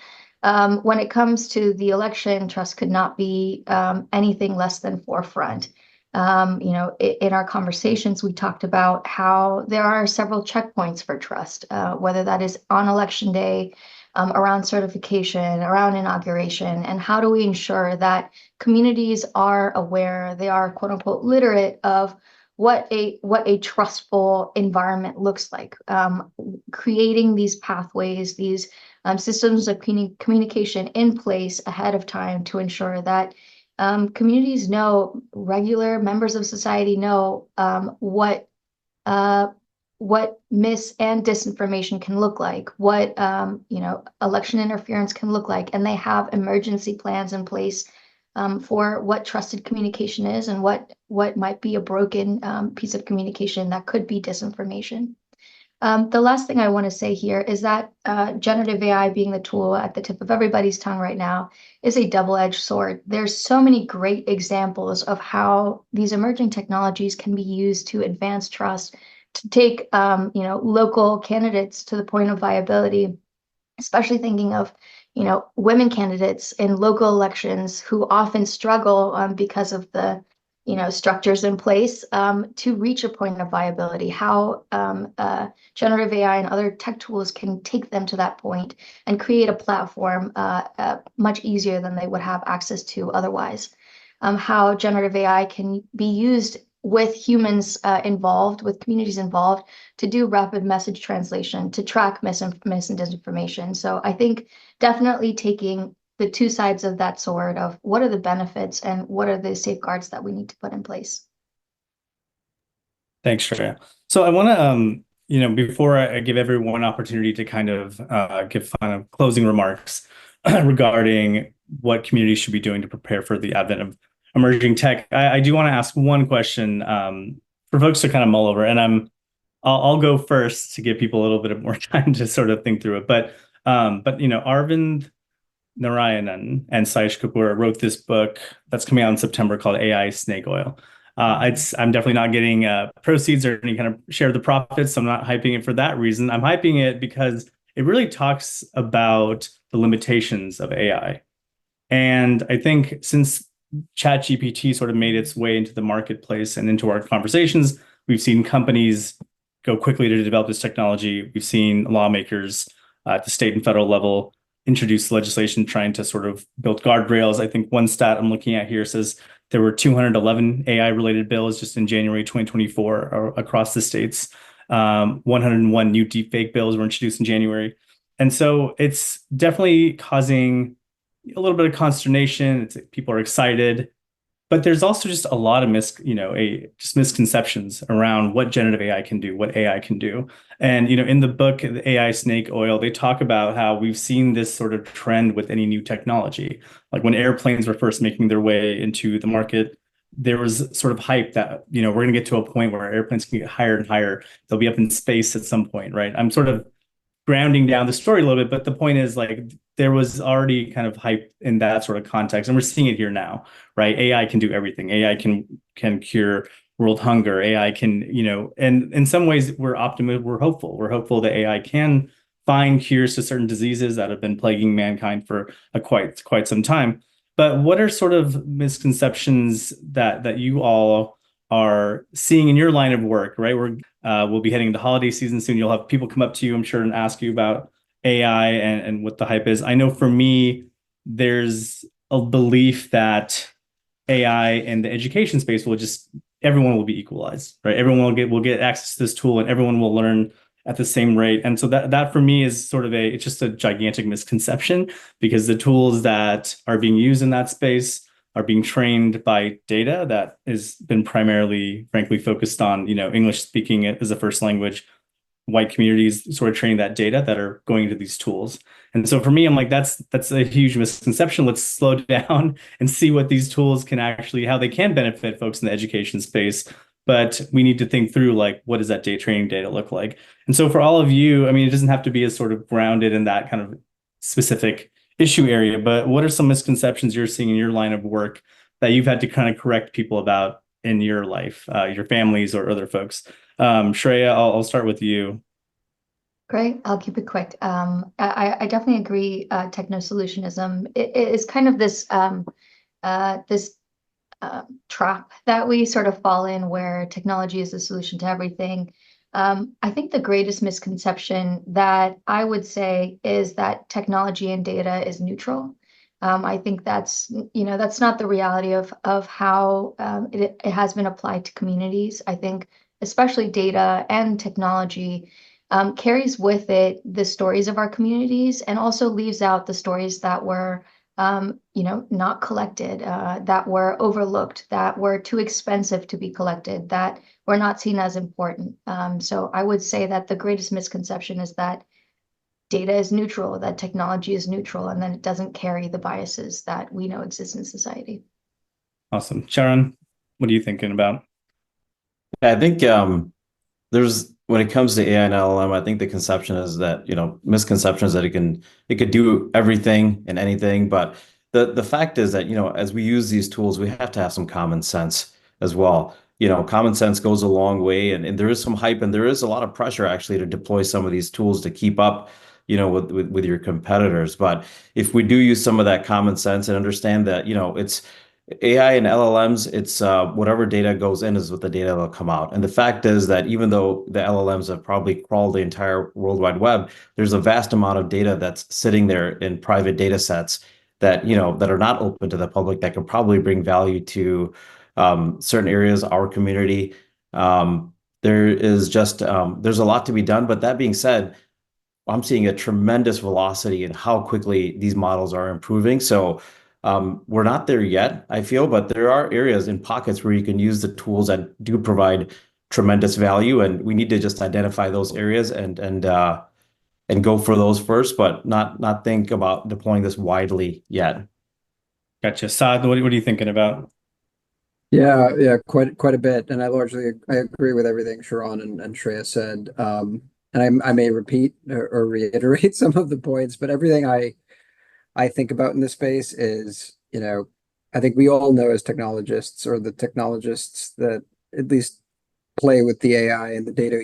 When it comes to the election, trust could not be anything less than forefront. In our conversations, we talked about how there are several checkpoints for trust, whether that is on election day, around certification, around inauguration, and how do we ensure that communities are aware, they are quote unquote literate of what a trustful environment looks like. Creating these pathways, these systems of communication in place ahead of time to ensure that communities know, regular members of society know what mis and disinformation can look like, what election interference can look like, and they have emergency plans in place for what trusted communication is and what might be a broken piece of communication that could be disinformation. The last thing I want to say here is that generative AI being the tool at the tip of everybody's tongue right now is a double-edged sword. There's so many great examples of how these emerging technologies can be used to advance trust, to take local candidates to the point of viability, especially thinking of women candidates in local elections who often struggle because of the structures in place to reach a point of viability, how generative AI and other tech tools can take them to that point and create a platform much easier than they would have access to otherwise. How generative AI can be used with humans involved, with communities involved, to do rapid message translation, to track mis and disinformation. So I think definitely taking the two sides of that sword of what are the benefits and what are the safeguards that we need to put in place. Thanks, Shreya. So I want to, before I give everyone an opportunity to kind of give kind of closing remarks regarding what communities should be doing to prepare for the advent of emerging tech, I do want to ask one question for folks to kind of mull over, and I'll go first to give people a little bit more time to sort of think through it. But Arvind Narayanan and Saish Kapoor wrote this book that's coming out in September called AI Snake Oil. I'm definitely not getting proceeds or any kind of share of the profits. So I'm not hyping it for that reason. I'm hyping it because it really talks about the limitations of AI. And I think since ChatGPT sort of made its way into the marketplace and into our conversations, we've seen companies go quickly to develop this technology. We've seen lawmakers at the state and federal level introduce legislation trying to sort of build guardrails. I think one stat I'm looking at here says there were 211 AI-related bills just in January 2024 across the states. 101 new deepfake bills were introduced in January. And so it's definitely causing a little bit of consternation. People are excited, but there's also just a lot of misconceptions around what generative AI can do, what AI can do. And in the book, the AI Snake Oil, they talk about how we've seen this sort of trend with any new technology. Like when airplanes were first making their way into the market, there was sort of hype that we're going to get to a point where airplanes can get higher and higher. They'll be up in space at some point, right? I'm sort of grounding down the story a little bit, but the point is there was already kind of hype in that sort of context, and we're seeing it here now, right? AI can do everything. AI can cure world hunger. AI can, and in some ways we're optimistic, we're hopeful. We're hopeful that AI can find cures to certain diseases that have been plaguing mankind for quite some time. But what are sort of misconceptions that you all are seeing in your line of work, right? We'll be heading into holiday season soon. You'll have people come up to you, I'm sure, and ask you about AI and what the hype is. I know for me, there's a belief that AI and the education space everyone will be equalized, right? Everyone will get access to this tool and everyone will learn at the same rate. And so that for me is sort of it's just a gigantic misconception, because the tools that are being used in that space are being trained by data that has been primarily, frankly, focused on, English speaking as a first language, white communities sort of training that data that are going into these tools. And so for me, I'm like, that's a huge misconception. Let's slow down and see what these tools can how they can benefit folks in the education space. But we need to think through, like, what does that training data look like? And so for all of you, I mean, it doesn't have to be as sort of grounded in that kind of specific issue area, but what are some misconceptions you're seeing in your line of work that you've had to kind of correct people about in your life, your families or other folks? Shreya, I'll start with you. Great. I'll keep it quick. I definitely agree. Techno-solutionism is kind of this trap that we sort of fall in, where technology is the solution to everything. I think the greatest misconception that I would say is that technology and data is neutral. I think that's not the reality of how it has been applied to communities. I think especially data and technology carries with it the stories of our communities, and also leaves out the stories that were not collected, that were overlooked, that were too expensive to be collected, that were not seen as important. So I would say that the greatest misconception is that data is neutral, that technology is neutral, and that it doesn't carry the biases that we know exist in society. Awesome. Charan, what are you thinking about? I think when it comes to AI and LLM, I think the conception is that, misconception is that it could do everything and anything. But the fact is that, as we use these tools, we have to have some common sense as well. Common sense goes a long way, and there is some hype and there is a lot of pressure actually to deploy some of these tools to keep up, with your competitors. But if we do use some of that common sense and understand that, it's AI and LLMs, it's whatever data goes in is what the data will come out. And the fact is that even though the LLMs have probably crawled the entire World Wide Web, there's a vast amount of data that's sitting there in private data sets that, that are not open to the public, that could probably bring value to certain areas, our community. There's a lot to be done. But that being said, I'm seeing a tremendous velocity in how quickly these models are improving. So we're not there yet, I feel, but there are areas in pockets where you can use the tools that do provide tremendous value, and we need to just identify those areas and go for those first, but not think about deploying this widely yet. Gotcha. Saad, what are you thinking about? Yeah, quite a bit, and I agree with everything Charan and Shreya said. And I may repeat or reiterate some of the points, but everything I think about in this space is, I think we all know as technologists, or the technologists that at least play with the AI and the data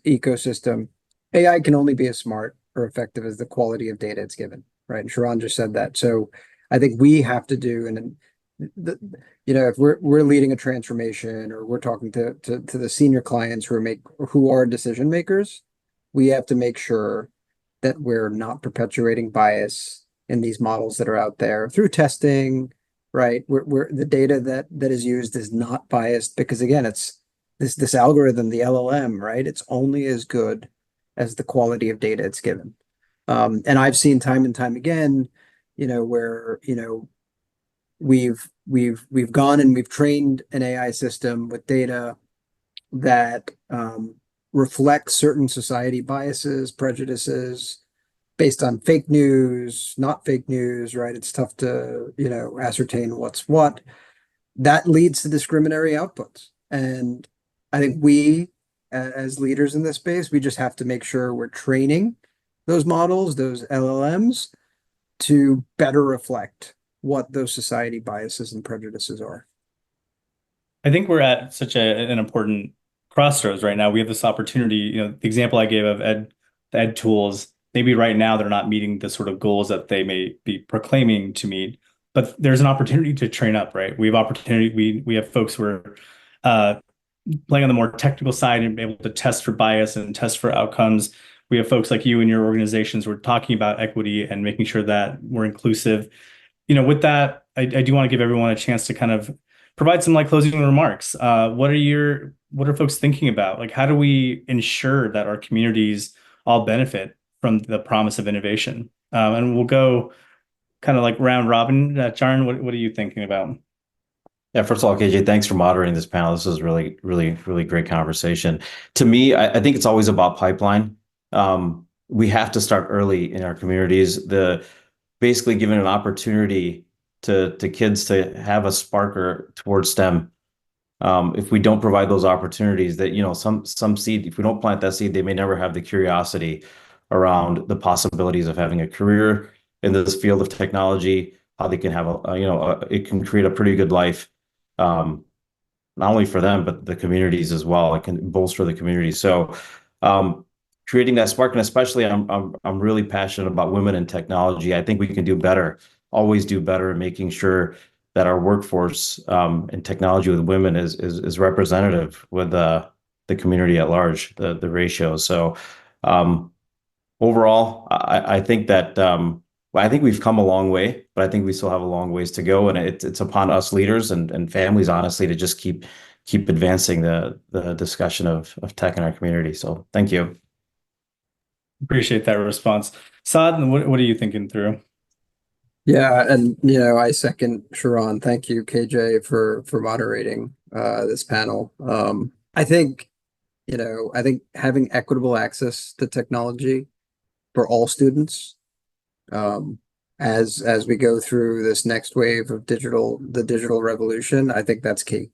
ecosystem, AI can only be as smart or effective as the quality of data it's given, right? And Charan just said that. So I think we have to do, if we're leading a transformation, or we're talking to the senior clients who are decision makers, we have to make sure that we're not perpetuating bias in these models that are out there through testing, right? Where the data that is used is not biased, because again, it's this algorithm, the LLM, right? It's only as good as the quality of data it's given. And I've seen time and time again, where we've gone and we've trained an AI system with data that reflects certain society biases, prejudices, based on fake news, not fake news, right? It's tough to, ascertain what's what. That leads to discriminatory outputs. And I think we, as leaders in this space, we just have to make sure we're training those models, those LLMs, to better reflect what those society biases and prejudices are. I think we're at such an important crossroads right now. We have this opportunity, the example I gave of the ed tools, maybe right now they're not meeting the sort of goals that they may be proclaiming to meet, but there's an opportunity to train up, right? We have opportunity, we have folks who are playing on the more technical side and able to test for bias and test for outcomes. We have folks like you and your organizations who are talking about equity and making sure that we're inclusive. With that, I do want to give everyone a chance to kind of provide some closing remarks. What are folks thinking about? How do we ensure that our communities all benefit from the promise of innovation? And we'll go kind of round robin. Charan, what are you thinking about? Yeah, first of all, KJ, thanks for moderating this panel. This is really, really, really great conversation. To me, I think it's always about pipeline. We have to start early in our communities. Basically giving an opportunity to kids to have a sparker towards STEM. If we don't provide those opportunities, that some seed, if we don't plant that seed, they may never have the curiosity around the possibilities of having a career in this field of technology. How they can have it can create a pretty good life. Not only for them, but the communities as well. It can bolster the community. So creating that spark, and especially I'm really passionate about women in technology. I think we can do better, always do better in making sure that our workforce in technology with women is representative with the community at large, the ratio. So overall, I think that I think we've come a long way, but I think we still have a long ways to go. And it's upon us leaders and families, honestly, to just keep advancing the discussion of tech in our community. So thank you. Appreciate that response. Saad, what are you thinking through? Yeah, and I second Charan. Thank you, KJ, for moderating this panel. I think having equitable access to technology for all students, as we go through this next wave of the digital revolution, I think that's key.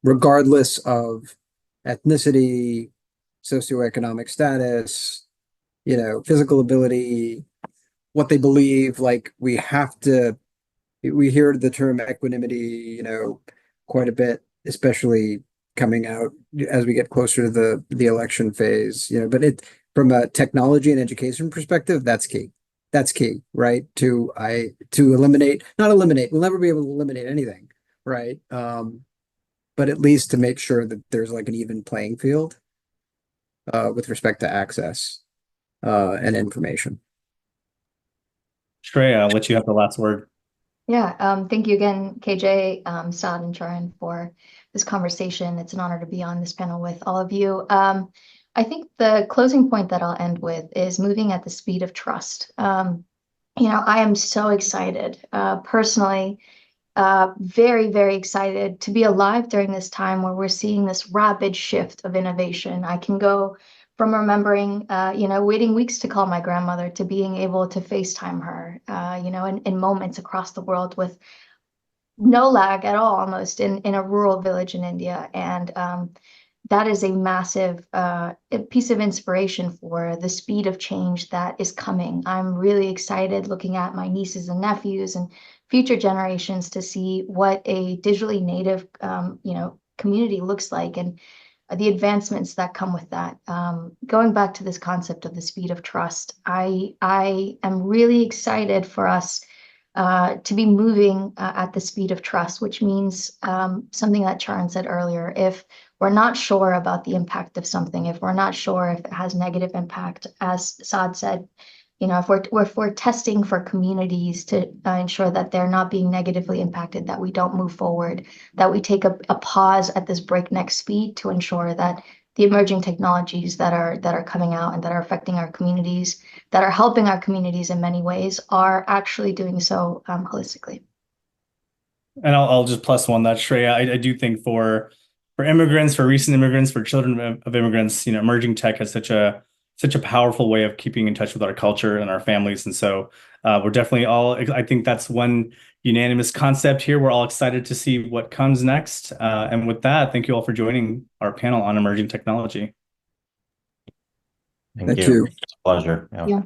Regardless of ethnicity, socioeconomic status, physical ability, what they believe, we hear the term equanimity, quite a bit, especially coming out as we get closer to the election phase, but from a technology and education perspective, that's key. That's key, right? To eliminate, not eliminate, we'll never be able to eliminate anything, right? But at least to make sure that there's an even playing field with respect to access and information. Shreya, I'll let you have the last word. Yeah, thank you again, KJ, Saad, and Charan for this conversation. It's an honor to be on this panel with all of you. I think the closing point that I'll end with is moving at the speed of trust. I am so excited, personally, very, very excited to be alive during this time where we're seeing this rapid shift of innovation. I can go from remembering, waiting weeks to call my grandmother to being able to FaceTime her, in moments across the world with no lag at all, almost in a rural village in India. And that is a massive piece of inspiration for the speed of change that is coming. I'm really excited looking at my nieces and nephews and future generations to see what a digitally native, community looks like, and the advancements that come with that. Going back to this concept of the speed of trust, I am really excited for us to be moving at the speed of trust, which means something that Charan said earlier. If we're not sure about the impact of something, if we're not sure if it has negative impact, as Saad said, if we're testing for communities to ensure that they're not being negatively impacted, that we don't move forward, that we take a pause at this breakneck speed to ensure that the emerging technologies that are coming out and that are affecting our communities, that are helping our communities in many ways, are actually doing so holistically. And I'll just plus one that, Shreya. I do think for immigrants, for recent immigrants, for children of immigrants, emerging tech has such a powerful way of keeping in touch with our culture and our families. And so we're definitely I think that's one unanimous concept here. We're all excited to see what comes next. And with that, thank you all for joining our panel on emerging technology. Thank you. It's a pleasure. Yeah.